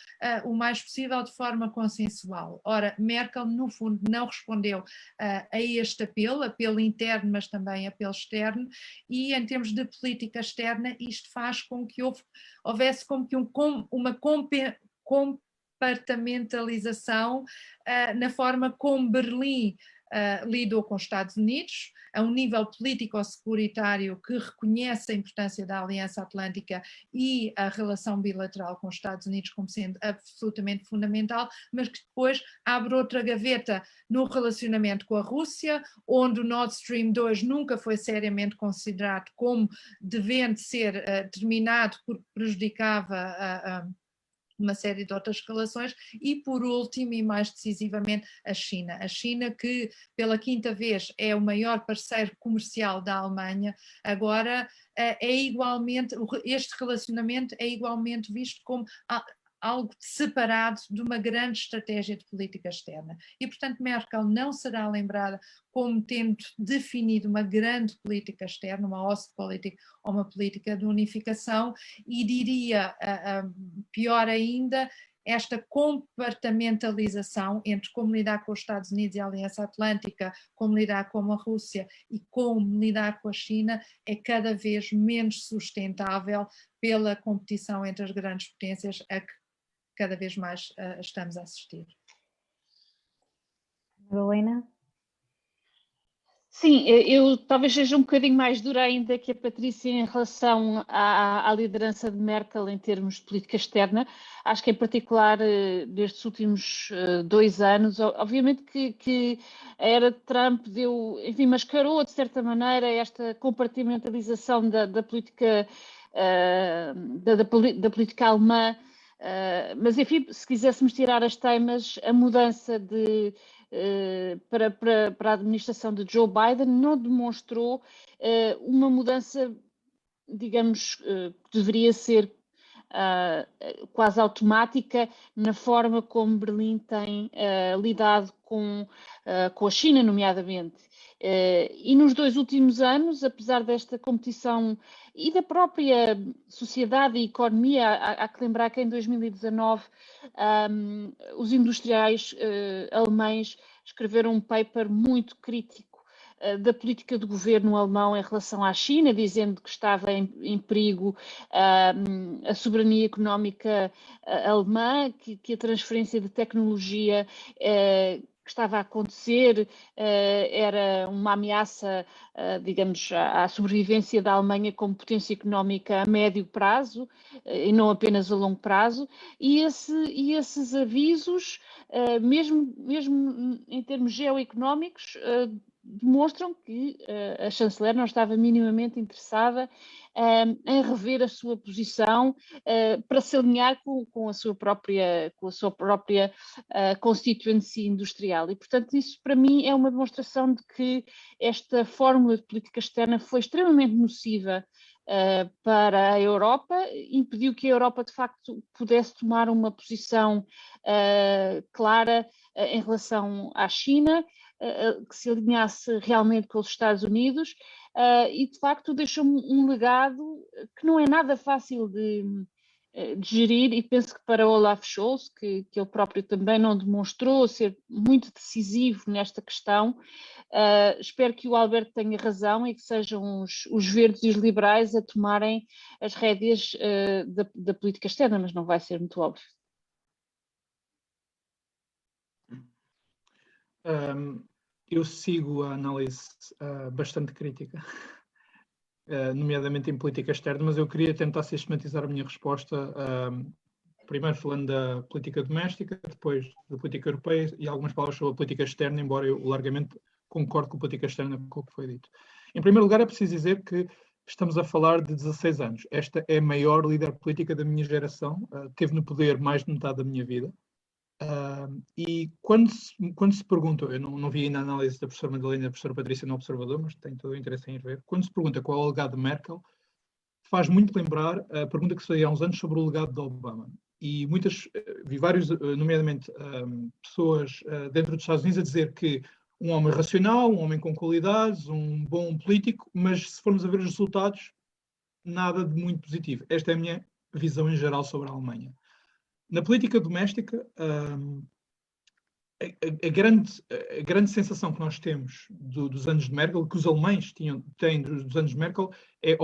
o mais possível de forma consensual. Ora, Merkel, no fundo, não respondeu a este apelo interno, mas também apelo externo, e em termos de política externa, isto faz com que houvesse como que uma compartimentalização na forma como Berlim lidou com os Estados Unidos, a um nível político-securitário que reconhece a importância da Aliança Atlântica e a relação bilateral com os Estados Unidos como sendo absolutamente fundamental, mas que depois abre outra gaveta no relacionamento com a Rússia, onde o Nord Stream 2 nunca foi seriamente considerado como devendo ser terminado porque prejudicava uma série de outras relações, e por último e mais decisivamente a China que pela 5ª vez é o maior parceiro comercial da Alemanha, agora este relacionamento é igualmente visto como algo separado de uma grande estratégia de política externa. E, portanto, Merkel não será lembrada como tendo definido uma grande política externa, uma Ostpolitik ou uma política de unificação, e diria, pior ainda, esta compartamentalização entre como lidar com os Estados Unidos e a Aliança Atlântica, como lidar com a Rússia e como lidar com a China é cada vez menos sustentável pela competição entre as grandes potências a que cada vez mais estamos a assistir. Helena? Sim, eu talvez seja um bocadinho mais dura ainda que a Patrícia em relação à liderança de Merkel em termos de política externa. Acho que em particular nestes últimos 2 anos, obviamente que a era de Trump enfim, mascarou de certa maneira esta compartimentalização da política da política alemã, mas enfim, se quiséssemos tirar as teimas, a mudança para a administração de Joe Biden não demonstrou uma mudança, digamos, que deveria ser quase automática na forma como Berlim tem lidado com a China, nomeadamente. E nos 2 últimos anos, apesar desta competição e da própria sociedade e economia, há que lembrar que em 2019 os industriais alemães escreveram um paper muito crítico da política do governo alemão em relação à China, dizendo que estava em perigo a soberania económica alemã, que a transferência de tecnologia que estava a acontecer era uma ameaça, digamos, à sobrevivência da Alemanha como potência económica a médio prazo e não apenas a longo prazo, e esses avisos, mesmo em termos geoeconómicos, demonstram que a chanceler não estava minimamente interessada em rever a sua posição para se alinhar com a sua própria constituency industrial. E, portanto, isso para mim é uma demonstração de que esta fórmula de política externa foi extremamente nociva para a Europa, impediu que a Europa de facto pudesse tomar uma posição clara em relação à China, que se alinhasse realmente com os Estados Unidos, e de facto deixou um legado que não é nada fácil de gerir, e penso que para Olaf Scholz, que ele próprio também não demonstrou ser muito decisivo nesta questão, espero que o Alberto tenha razão e que sejam os verdes e os liberais a tomarem as rédeas da política externa, mas não vai ser muito óbvio. Eu sigo a análise bastante crítica, nomeadamente em política externa, mas eu queria tentar sistematizar a minha resposta, primeiro falando da política doméstica, depois da política europeia e algumas palavras sobre a política externa, embora eu largamente concorde com a política externa com o que foi dito. Em primeiro lugar, é preciso dizer que estamos a falar de 16 anos. Esta é a maior líder política da minha geração, teve no poder mais de metade da minha vida. E quando se pergunta, eu não vi ainda a análise da professora Madalena e da professora Patrícia no Observador, mas tenho todo o interesse em ir ver, quando se pergunta qual é o legado de Merkel, faz muito lembrar a pergunta que se fazia há uns anos sobre o legado de Obama. E vi vários, nomeadamente pessoas dentro dos Estados Unidos a dizer que um homem racional, um homem com qualidades, um bom político, mas se formos a ver os resultados, nada de muito positivo. Esta é a minha visão em geral sobre a Alemanha. Na política doméstica, a grande sensação que nós temos dos anos de Merkel, que os alemães têm dos anos de Merkel, é,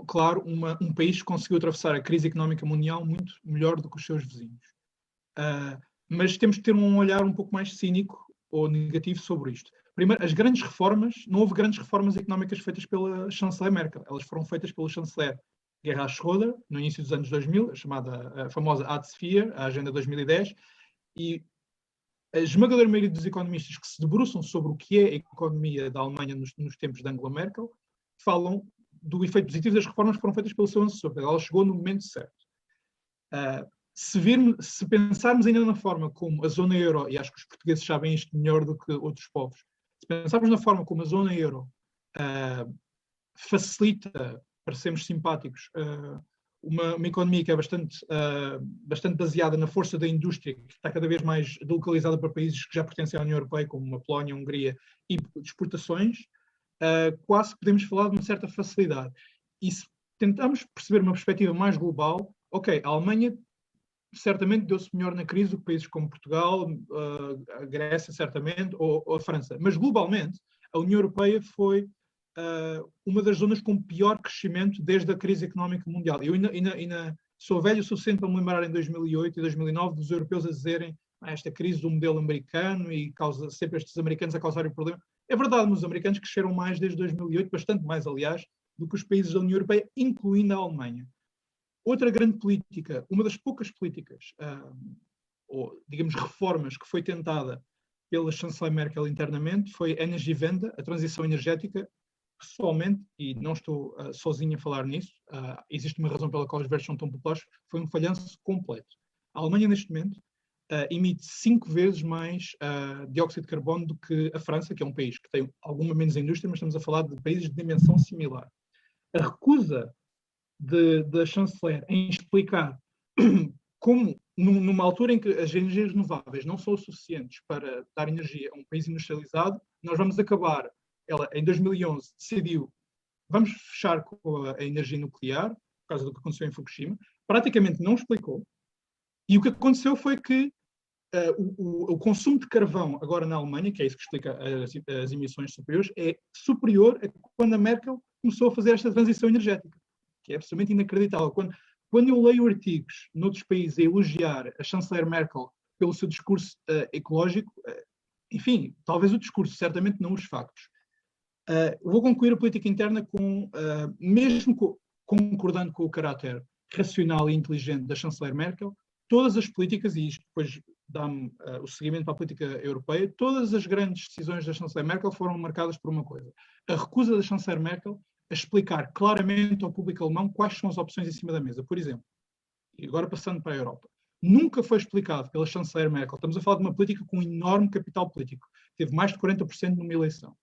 claro, um país que conseguiu atravessar a crise económica mundial muito melhor do que os seus vizinhos. Mas temos que ter um olhar um pouco mais cínico ou negativo sobre isto. Primeiro, as grandes reformas, não houve grandes reformas económicas feitas pela chanceler Merkel, elas foram feitas pelo chanceler Gerhard Schröder, no início dos anos 2000, a famosa Hartz-IV, a Agenda 2010, e a esmagadora maioria dos economistas que se debruçam sobre o que é a economia da Alemanha nos tempos de Angela Merkel falam do efeito positivo das reformas que foram feitas pelo seu antecessor. Ela chegou no momento certo. Se pensarmos ainda na forma como a zona euro, e acho que os portugueses sabem isto melhor do que outros povos, se pensarmos na forma como a zona euro facilita, para sermos simpáticos, uma economia que é bastante baseada na força da indústria, que está cada vez mais delocalizada para países que já pertencem à União Europeia, como a Polónia, a Hungria, e exportações, quase podemos falar de uma certa facilidade. E se tentamos perceber uma perspectiva mais global, ok, a Alemanha certamente deu-se melhor na crise do que países como Portugal, a Grécia, certamente, ou a França. Mas, globalmente, a União Europeia foi uma das zonas com pior crescimento desde a crise económica mundial. Eu ainda sou velho o suficiente para me lembrar em 2008 e 2009 dos europeus a dizerem esta crise do modelo americano e causa sempre estes americanos a causarem problema. É verdade, mas os americanos cresceram mais desde 2008, bastante mais, aliás, do que os países da União Europeia, incluindo a Alemanha. Outra grande política, uma das poucas políticas, ou digamos reformas que foi tentada pela chanceler Merkel internamente, foi a Energiewende, a transição energética. Pessoalmente, e não estou sozinho a falar nisso, existe uma razão pela qual os verdes são tão populares, foi um falhanço completo. A Alemanha, neste momento, emite 5 vezes mais dióxido de carbono do que a França, que é um país que tem alguma menos indústria, mas estamos a falar de países de dimensão similar. A recusa da chanceler em explicar como, numa altura em que as energias renováveis não são suficientes para dar energia a um país industrializado, nós vamos acabar. Ela, em 2011, decidiu vamos fechar com a energia nuclear, por causa do que aconteceu em Fukushima. Praticamente não explicou. E o que aconteceu foi que o consumo de carvão agora na Alemanha, que é isso que explica as emissões superiores, é superior a quando a Merkel começou a fazer esta transição energética, que é absolutamente inacreditável. Quando eu leio artigos noutros países a elogiar a chanceler Merkel pelo seu discurso ecológico, enfim, talvez o discurso, certamente não os factos. Vou concluir a política interna mesmo concordando com o caráter racional e inteligente da chanceler Merkel, todas as políticas, e isto depois dá-me o seguimento para a política europeia, todas as grandes decisões da chanceler Merkel foram marcadas por uma coisa: a recusa da chanceler Merkel a explicar claramente ao público alemão quais são as opções em cima da mesa. Por exemplo, e agora passando para a Europa, nunca foi explicado pela chanceler Merkel, estamos a falar de uma política com um enorme capital político, teve mais de 40% numa eleição,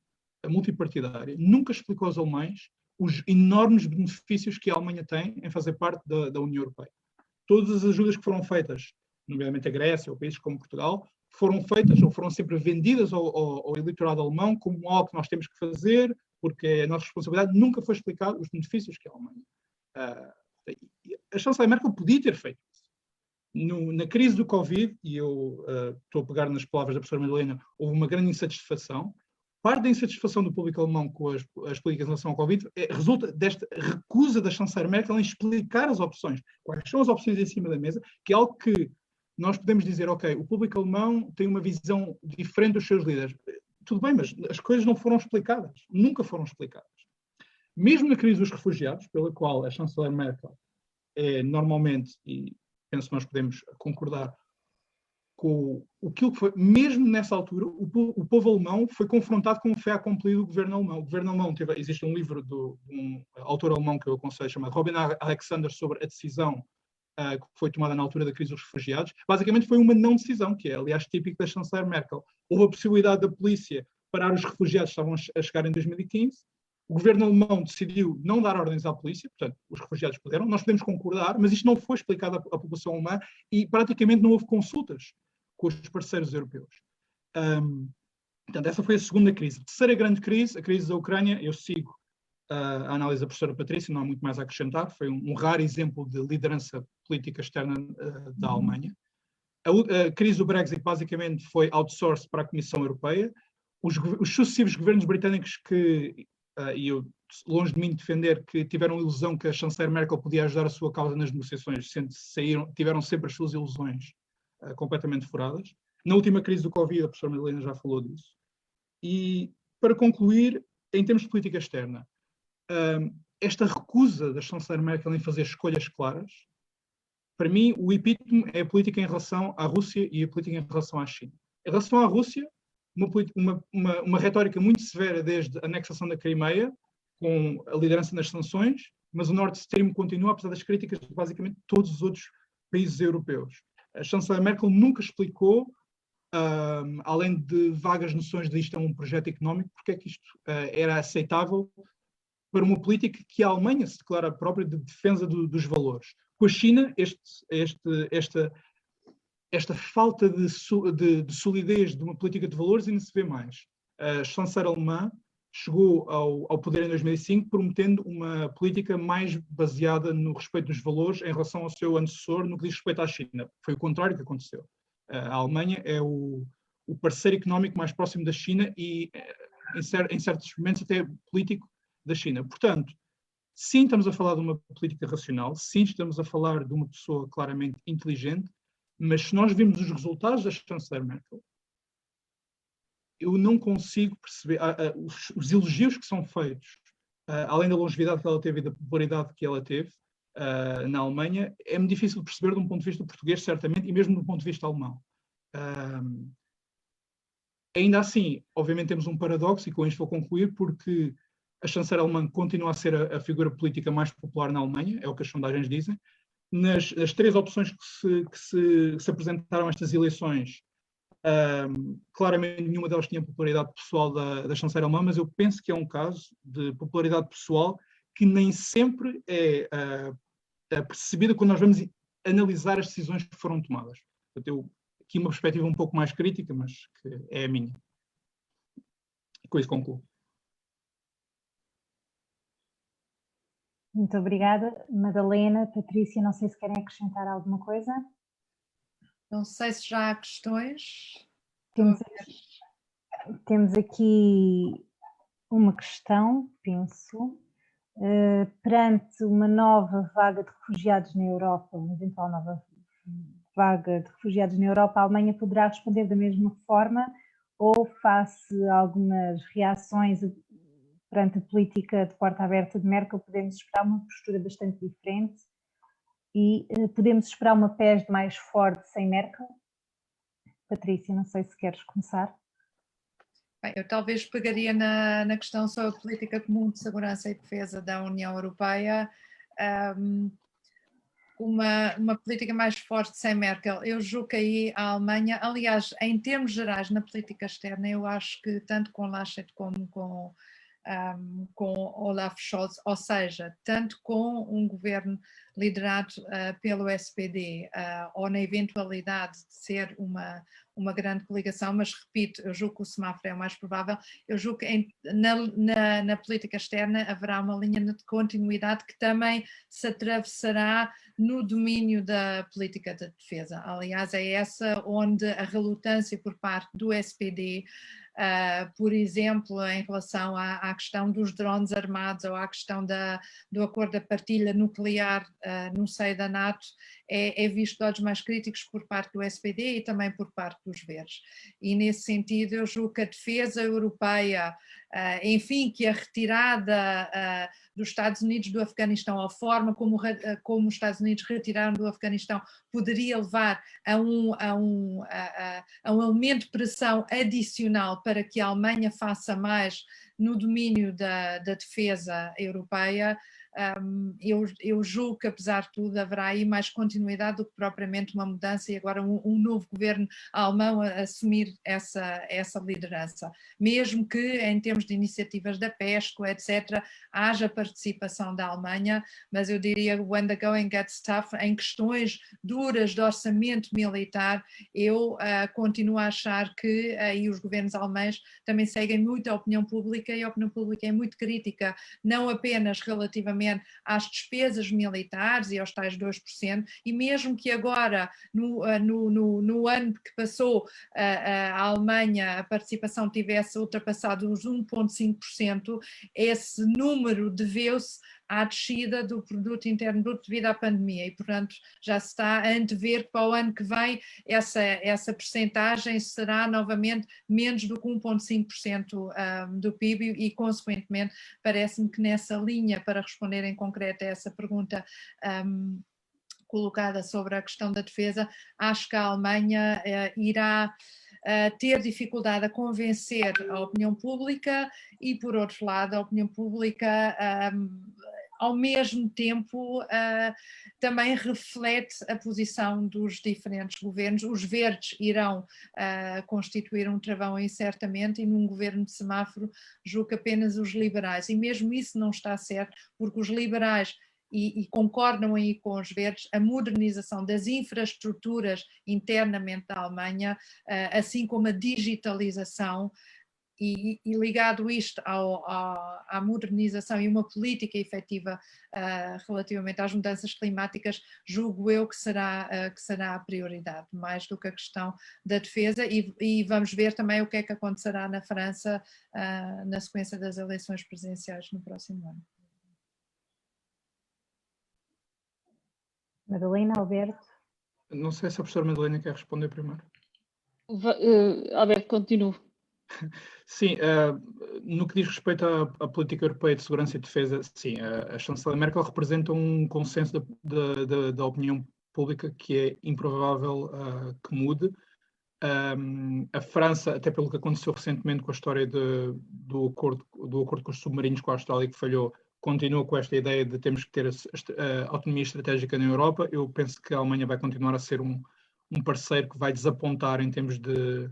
a multipartidária, nunca explicou aos alemães os enormes benefícios que a Alemanha tem em fazer parte da União Europeia. Todas as ajudas que foram feitas, nomeadamente a Grécia ou países como Portugal, foram feitas ou foram sempre vendidas ao eleitorado alemão como algo que nós temos que fazer, porque é a nossa responsabilidade. Nunca foi explicado os benefícios que a Alemanha. A chanceler Merkel podia ter feito isso. Na crise do Covid, e eu estou a pegar nas palavras da professora Madalena, houve uma grande insatisfação. Parte da insatisfação do público alemão com as políticas em relação ao Covid resulta desta recusa da chanceler Merkel em explicar as opções. Quais são as opções em cima da mesa, que é algo que nós podemos dizer, ok, o público alemão tem uma visão diferente dos seus líderes. Tudo bem, mas as coisas não foram explicadas. Nunca foram explicadas. Mesmo na crise dos refugiados, pela qual a chanceler Merkel é normalmente, e penso que nós podemos concordar, com aquilo que foi, mesmo nessa altura, o povo alemão foi confrontado com o fait accompli do governo alemão. O governo alemão existe um livro de um autor alemão que eu aconselho, chamado Robin Alexander, sobre a decisão que foi tomada na altura da crise dos refugiados. Basicamente foi uma não decisão, que é, aliás, típico da chanceler Merkel. Houve a possibilidade da polícia parar os refugiados que estavam a chegar em 2015. O governo alemão decidiu não dar ordens à polícia, portanto, os refugiados puderam. Nós podemos concordar, mas isto não foi explicado à população alemã e praticamente não houve consultas com os parceiros europeus. Portanto, essa foi a segunda crise. A terceira grande crise, a crise da Ucrânia, eu sigo a análise da professora Patrícia, não há muito mais a acrescentar, foi um raro exemplo de liderança política externa da Alemanha. A crise do Brexit basicamente foi outsourced para a Comissão Europeia. Os sucessivos governos britânicos e eu, longe de mim defender, que tiveram a ilusão que a chanceler Merkel podia ajudar a sua causa nas negociações, tiveram sempre as suas ilusões completamente furadas. Na última crise do Covid, a professora Madalena já falou disso. E, para concluir, em termos de política externa, esta recusa da chanceler Merkel em fazer escolhas claras, para mim, o epítome é a política em relação à Rússia e a política em relação à China. Em relação à Rússia, uma retórica muito severa desde a anexação da Crimeia, com a liderança nas sanções, mas o Nord Stream continua, apesar das críticas de basicamente todos os outros países europeus. A chanceler Merkel nunca explicou, além de vagas noções de isto é um projeto económico, porque é que isto era aceitável para uma política que a Alemanha se declara própria de defesa dos valores. Com a China, esta falta de solidez de uma política de valores ainda se vê mais. A chanceler alemã chegou ao poder em 2005 prometendo uma política mais baseada no respeito dos valores em relação ao seu antecessor no que diz respeito à China. Foi o contrário que aconteceu. A Alemanha é o parceiro económico mais próximo da China e, em certos momentos, até político da China. Portanto, sim, estamos a falar de uma política racional, sim, estamos a falar de uma pessoa claramente inteligente, mas se nós vimos os resultados da chanceler Merkel, eu não consigo perceber os elogios que são feitos, além da longevidade que ela teve e da popularidade que ela teve na Alemanha, é-me difícil perceber de um ponto de vista português, certamente, e mesmo do ponto de vista alemão. Ainda assim, obviamente temos um paradoxo, e com isto vou concluir, porque a chanceler alemã continua a ser a figura política mais popular na Alemanha, é o que as sondagens dizem. Nas 3 opções que se apresentaram a estas eleições, claramente nenhuma delas tinha popularidade pessoal da chanceler alemã, mas eu penso que é um caso de popularidade pessoal que nem sempre é percebida quando nós vamos analisar as decisões que foram tomadas. Portanto, eu aqui uma perspectiva um pouco mais crítica, mas que é a minha. E com isso concluo. Muito obrigada. Madalena, Patrícia, não sei se querem acrescentar alguma coisa. Não sei se já há questões. Temos aqui uma questão, penso. Perante uma nova vaga de refugiados na Europa, uma eventual nova vaga de refugiados na Europa, a Alemanha poderá responder da mesma forma ou, face a algumas reações perante a política de porta aberta de Merkel, podemos esperar uma postura bastante diferente e podemos esperar uma PES mais forte sem Merkel? Patrícia, não sei se queres começar. Bem, eu talvez pegaria na questão sobre a política comum de segurança e defesa da União Europeia, uma política mais forte sem Merkel. Eu julgo que aí a Alemanha, aliás, em termos gerais, na política externa, eu acho que tanto com Laschet como com Olaf Scholz, ou seja, tanto com um governo liderado pelo SPD, ou na eventualidade de ser uma grande coligação, mas repito, eu julgo que o semáforo é o mais provável, eu julgo que na política externa haverá uma linha de continuidade que também se atravessará no domínio da política de defesa. Aliás, é essa onde a relutância por parte do SPD, por exemplo, em relação à questão dos drones armados ou à questão do acordo da partilha nuclear no seio da NATO, é visto de olhos mais críticos por parte do SPD e também por parte dos Verdes. E nesse sentido eu julgo que a defesa europeia, enfim, que a retirada dos Estados Unidos do Afeganistão, a forma como os Estados Unidos retiraram do Afeganistão, poderia levar a um elemento de pressão adicional para que a Alemanha faça mais no domínio da defesa europeia. Eu julgo que, apesar de tudo, haverá aí mais continuidade do que propriamente uma mudança e agora um novo governo alemão a assumir essa liderança. Mesmo que, em termos de iniciativas da PESCO, etc., haja participação da Alemanha, mas eu diria, when the going gets tough, em questões duras de orçamento militar, eu continuo a achar que aí os governos alemães também seguem muito a opinião pública e a opinião pública é muito crítica, não apenas relativamente às despesas militares e aos tais 2%, e mesmo que agora, no ano que passou, a Alemanha, a participação tivesse ultrapassado os 1,5%, esse número deveu-se à descida do produto interno bruto devido à pandemia e, portanto, já se está a antever que para o ano que vem essa percentagem será novamente menos do que 1,5% do PIB e, consequentemente, parece-me que nessa linha, para responder em concreto a essa pergunta colocada sobre a questão da defesa, acho que a Alemanha irá ter dificuldade a convencer a opinião pública e, por outro lado, a opinião pública ao mesmo tempo também reflete a posição dos diferentes governos. Os verdes irão constituir um travão aí certamente, e num governo de semáforo julgo que apenas os liberais, e mesmo isso não está certo, porque os liberais e concordam aí com os verdes, a modernização das infraestruturas internamente da Alemanha, assim como a digitalização, e ligado isto à modernização e uma política efetiva relativamente às mudanças climáticas, julgo eu que será a prioridade, mais do que a questão da defesa, e vamos ver também o que é que acontecerá na França na sequência das eleições presidenciais no próximo ano. Madalena, Alberto? Não sei se a professora Madalena quer responder primeiro. Alberto, continuo. Sim, no que diz respeito à política europeia de segurança e defesa, sim, a chanceler Merkel representa um consenso da opinião pública que é improvável que mude. A França, até pelo que aconteceu recentemente com a história do acordo com os submarinos com a Austrália que falhou, continua com esta ideia de temos que ter a autonomia estratégica na Europa. Eu penso que a Alemanha vai continuar a ser um parceiro que vai desapontar em termos de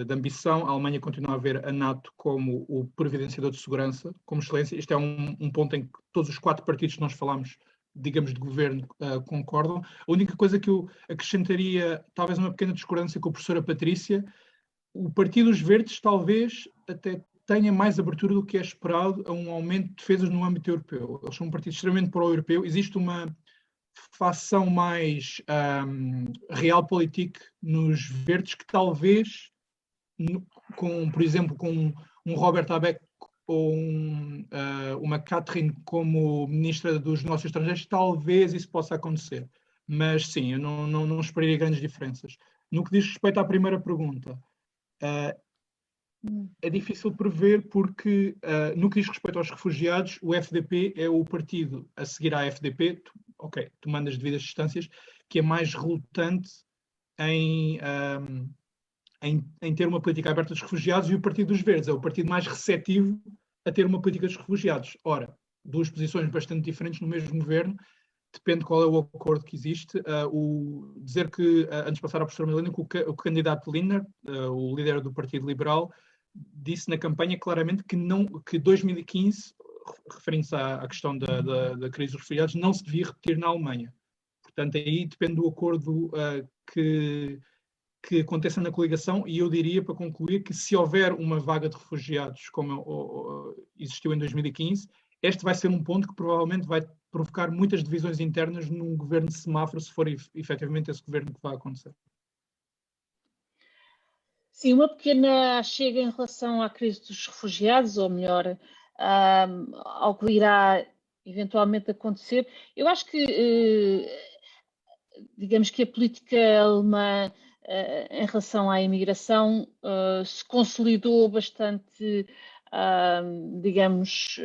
ambição. A Alemanha continua a ver a NATO como o providenciador de segurança, como excelência. Isto é um ponto em que todos os 4 partidos que nós falamos, digamos, de governo, concordam. A única coisa que eu acrescentaria, talvez uma pequena discordância com a professora Patrícia, o Partido dos Verdes talvez até tenha mais abertura do que é esperado a um aumento de defesas no âmbito europeu. Eles são um partido extremamente pró-europeu. Existe uma facção mais realpolitik nos verdes que talvez, por exemplo, com um Robert Habeck ou uma Catherine como ministra dos Negócios Estrangeiros, talvez isso possa acontecer. Mas sim, eu não esperaria grandes diferenças. No que diz respeito à primeira pergunta, é difícil prever porque, no que diz respeito aos refugiados, o FDP é o partido a seguir à FDP, tomando as devidas distâncias, que é mais relutante em ter uma política aberta dos refugiados, e o Partido dos Verdes é o partido mais receptivo a ter uma política dos refugiados. Ora, 2 posições bastante diferentes no mesmo governo, depende qual é o acordo que existe. Dizer que, antes de passar à professora Melina, que o candidato Lindner, o líder do Partido Liberal, disse na campanha claramente que 2015, referindo-se à questão da crise dos refugiados, não se devia repetir na Alemanha. Portanto, aí depende do acordo que aconteça na coligação, e eu diria, para concluir, que se houver uma vaga de refugiados como existiu em 2015, este vai ser um ponto que provavelmente vai provocar muitas divisões internas num governo de semáforo, se for efetivamente esse governo que vai acontecer. Sim, uma pequena chega em relação à crise dos refugiados, ou melhor, ao que irá eventualmente acontecer. Eu acho que, digamos que a política alemã em relação à imigração se consolidou bastante, digamos,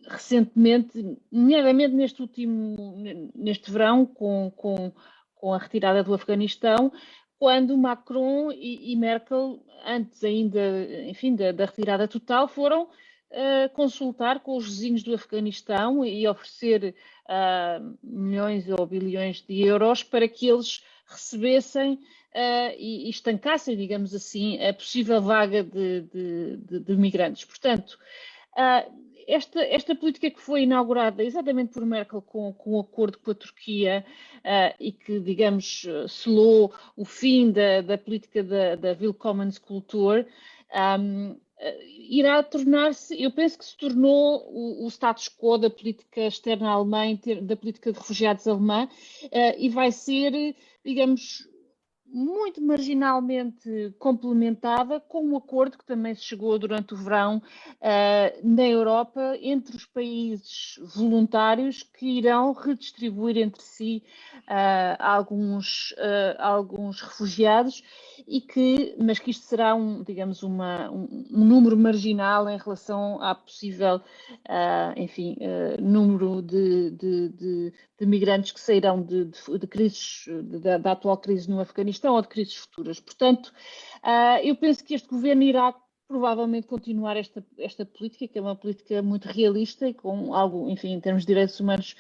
recentemente, nomeadamente neste verão, com a retirada do Afeganistão, quando Macron e Merkel, antes ainda, enfim, da retirada total, foram consultar com os vizinhos do Afeganistão e oferecer milhões ou bilhões de euros para que eles recebessem e estancassem, digamos assim, a possível vaga de migrantes. Portanto, esta política que foi inaugurada exatamente por Merkel com o acordo com a Turquia e que, digamos, selou o fim da política da Willkommenskultur, irá tornar-se, eu penso que se tornou o status quo da política externa alemã, da política de refugiados alemã, e vai ser, digamos, muito marginalmente complementada com um acordo que também se chegou durante o verão na Europa entre os países voluntários que irão redistribuir entre si alguns refugiados, mas que isto será digamos, um número marginal em relação à possível, enfim, número de migrantes que sairão de crises, da atual crise no Afeganistão ou de crises futuras. Portanto, eu penso que este governo irá provavelmente continuar esta política, que é uma política muito realista e com algo, enfim, em termos de direitos humanos,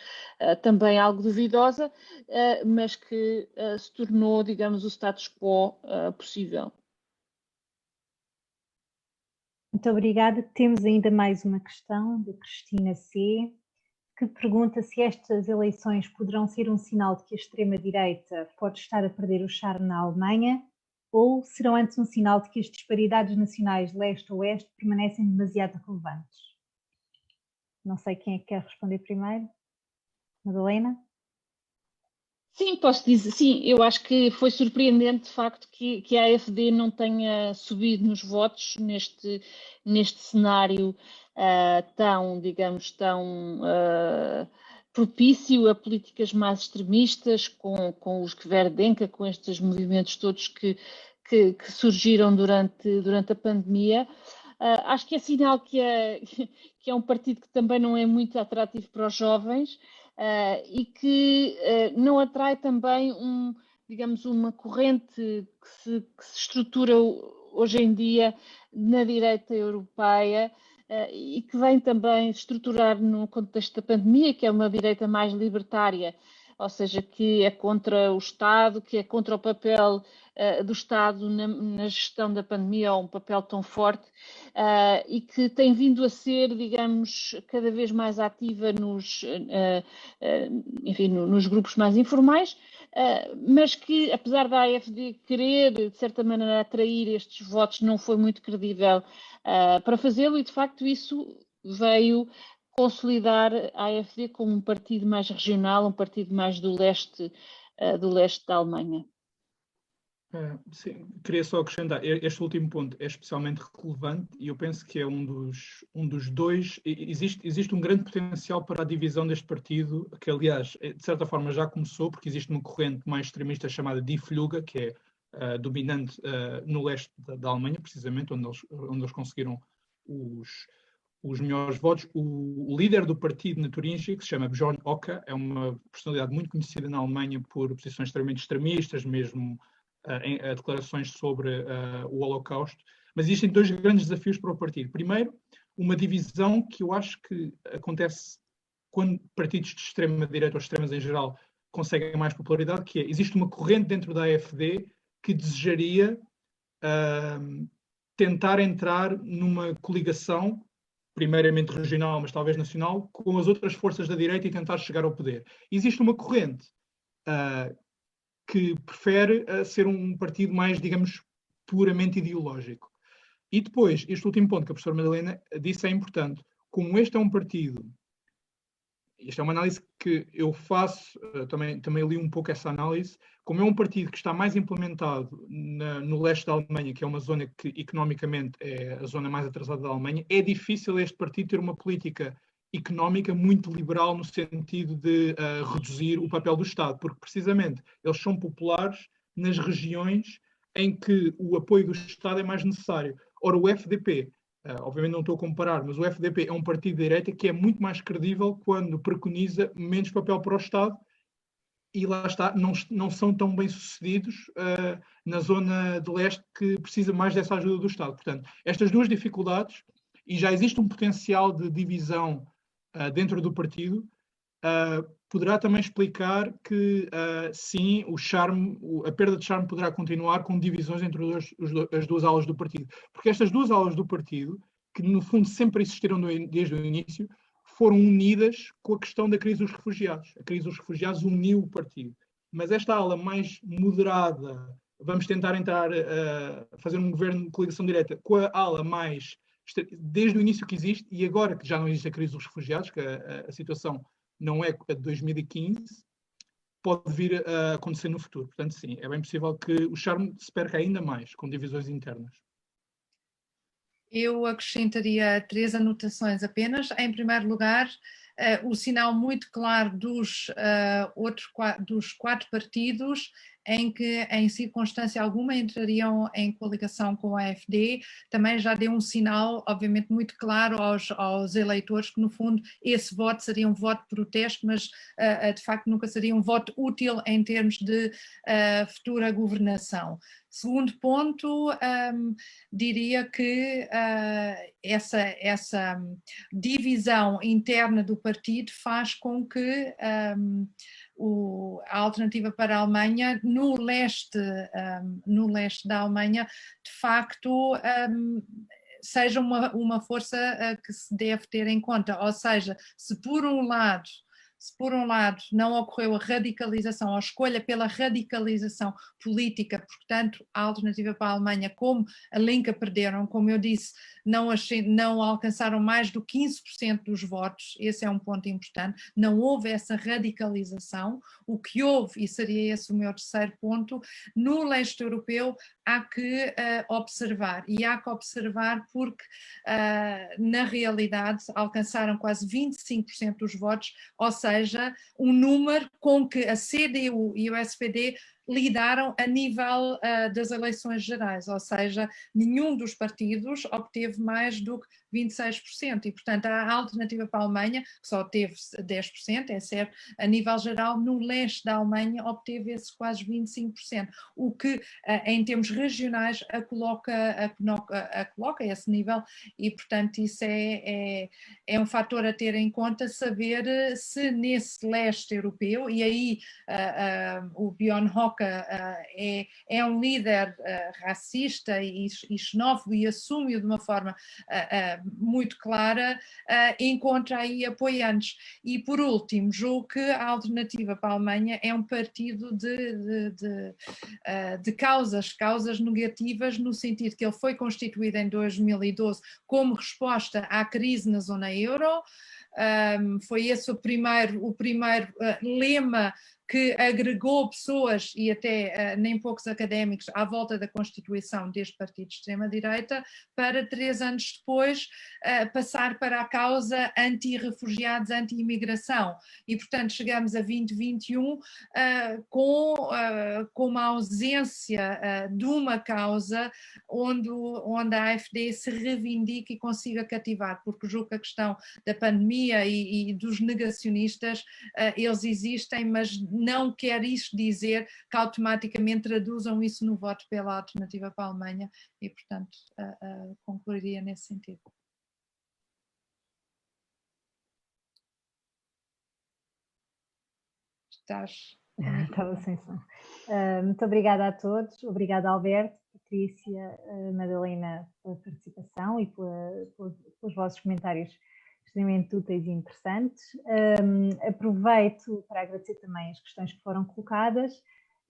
também algo duvidosa, mas que se tornou, digamos, o status quo possível. Muito obrigada. Temos ainda mais uma questão da Cristina C., que pergunta se estas eleições poderão ser um sinal de que a extrema-direita pode estar a perder o charme na Alemanha ou serão antes um sinal de que as disparidades nacionais leste-oeste permanecem demasiado relevantes? Não sei quem é que quer responder primeiro. Madalena? Sim, posso dizer, sim, eu acho que foi surpreendente de facto que a AfD não tenha subido nos votos neste cenário tão, digamos, tão propício a políticas mais extremistas, com os Querdenker, com estes movimentos todos que surgiram durante a pandemia. Acho que é sinal que é um partido que também não é muito atrativo para os jovens. E que não atrai também digamos, uma corrente que se estrutura hoje em dia na direita europeia e que vem também estruturar no contexto da pandemia, que é uma direita mais libertária, ou seja, que é contra o Estado, que é contra o papel do Estado na gestão da pandemia, ou um papel tão forte, e que tem vindo a ser, digamos, cada vez mais ativa nos grupos mais informais, mas que, apesar da AfD querer, de certa maneira, atrair estes votos, não foi muito credível para fazê-lo, e de facto isso veio consolidar a AfD como um partido mais regional, um partido mais do leste da Alemanha. Sim, queria só acrescentar, este último ponto é especialmente relevante e eu penso que é um dos dois. Existe um grande potencial para a divisão deste partido, que aliás, de certa forma já começou, porque existe uma corrente mais extremista chamada Die Flügel, que é dominante no leste da Alemanha, precisamente, onde eles conseguiram os melhores votos. O líder do partido na Turingia, que se chama Björn Höcke, é uma personalidade muito conhecida na Alemanha por posições extremamente extremistas, mesmo em declarações sobre o Holocausto. Mas existem dois grandes desafios para o partido. Primeiro, uma divisão que eu acho que acontece quando partidos de extrema-direita ou extremas em geral conseguem mais popularidade, que é, existe uma corrente dentro da AfD que desejaria tentar entrar numa coligação, primeiramente regional, mas talvez nacional, com as outras forças da direita e tentar chegar ao poder. Existe uma corrente que prefere ser um partido mais, digamos, puramente ideológico. E depois, este último ponto que a professora Madalena disse é importante. Como este é um partido, isto é uma análise que eu faço, também li um pouco essa análise, como é um partido que está mais implementado no leste da Alemanha, que é uma zona que economicamente é a zona mais atrasada da Alemanha, é difícil este partido ter uma política económica muito liberal no sentido de reduzir o papel do Estado, porque precisamente eles são populares nas regiões em que o apoio do Estado é mais necessário. Ora, o FDP, obviamente não estou a comparar, mas o FDP é um partido de direita que é muito mais credível quando preconiza menos papel para o Estado e lá está, não são tão bem sucedidos na zona de leste que precisa mais dessa ajuda do Estado. Portanto, estas duas dificuldades, e já existe um potencial de divisão dentro do partido, poderá também explicar que, sim, o charme, a perda de charme poderá continuar com divisões entre as duas alas do partido. Porque estas duas alas do partido, que no fundo sempre existiram desde o início, foram unidas com a questão da crise dos refugiados. A crise dos refugiados uniu o partido. Mas esta ala mais moderada, vamos tentar fazer um governo de coligação direta, com a ala mais, desde o início que existe, e agora que já não existe a crise dos refugiados, que a situação não é a de 2015, pode vir a acontecer no futuro. Portanto, sim, é bem possível que o charme se perca ainda mais, com divisões internas. Eu acrescentaria 3 anotações apenas. Em primeiro lugar, o sinal muito claro dos 4 partidos em que, em circunstância alguma, entrariam em coligação com a AfD, também já deu um sinal, obviamente, muito claro aos eleitores que, no fundo, esse voto seria um voto de protesto, mas, de facto, nunca seria um voto útil em termos de futura governação. Segundo ponto, diria que essa divisão interna do partido faz com que a alternativa para a Alemanha, no leste da Alemanha, de facto seja uma força que se deve ter em conta. Ou seja, se por um lado se por um lado não ocorreu a radicalização, a escolha pela radicalização política, portanto a alternativa para a Alemanha, como a Linke perderam, como eu disse, não alcançaram mais do 15% dos votos, esse é um ponto importante, não houve essa radicalização. O que houve, e seria esse o meu terceiro ponto, no leste europeu há que observar, e há que observar porque na realidade alcançaram quase 25% dos votos, ou seja, um número com que a CDU e o SPD lidaram a nível das eleições gerais, ou seja, nenhum dos partidos obteve mais do que 26%, e portanto a alternativa para a Alemanha, que só teve 10%, é certo, a nível geral no leste da Alemanha obteve esses quase 25%, o que em termos regionais a coloca esse nível, e portanto isso é um fator a ter em conta, saber se nesse leste europeu, e aí o Björn Höcke é um líder racista e xenófobo e assume-o de uma forma muito clara, encontra aí apoiantes. E por último, julgo que a alternativa para a Alemanha é um partido de causas negativas, no sentido que ele foi constituído em 2012 como resposta à crise na zona euro. Foi esse o primeiro lema que agregou pessoas e até nem poucos académicos à volta da constituição deste partido de extrema-direita, para 3 anos depois passar para a causa anti-refugiados, anti-imigração. E portanto chegamos a 2021 com uma ausência de uma causa onde a AfD se reivindica e consiga cativar, porque julgo que a questão da pandemia e dos negacionistas, eles existem, mas não quer isto dizer que automaticamente traduzam isso no voto pela alternativa para a Alemanha, e portanto concluiria nesse sentido. Estás? Estava sem som. Muito obrigada a todos, obrigada Alberto, Patrícia, Madalena pela participação e pelos vossos comentários extremamente úteis e interessantes. Aproveito para agradecer também as questões que foram colocadas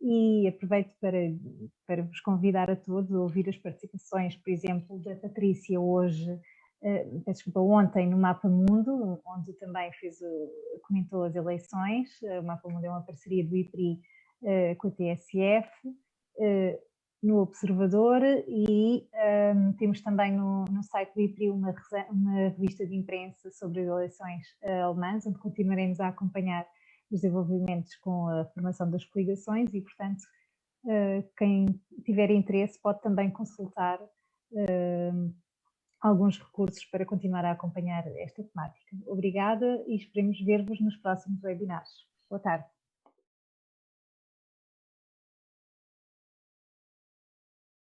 e aproveito para vos convidar a todos a ouvir as participações, por exemplo, da Patrícia hoje, peço desculpa, ontem no Mapa Mundo, onde também comentou as eleições. O Mapa Mundo é uma parceria do IPRI com a TSF, no Observador, e temos também no site do IPRI uma revista de imprensa sobre as eleições alemãs, onde continuaremos a acompanhar os desenvolvimentos com a formação das coligações e, portanto, quem tiver interesse pode também consultar alguns recursos para continuar a acompanhar esta temática. Obrigada e esperemos ver-vos nos próximos webinars. Boa tarde.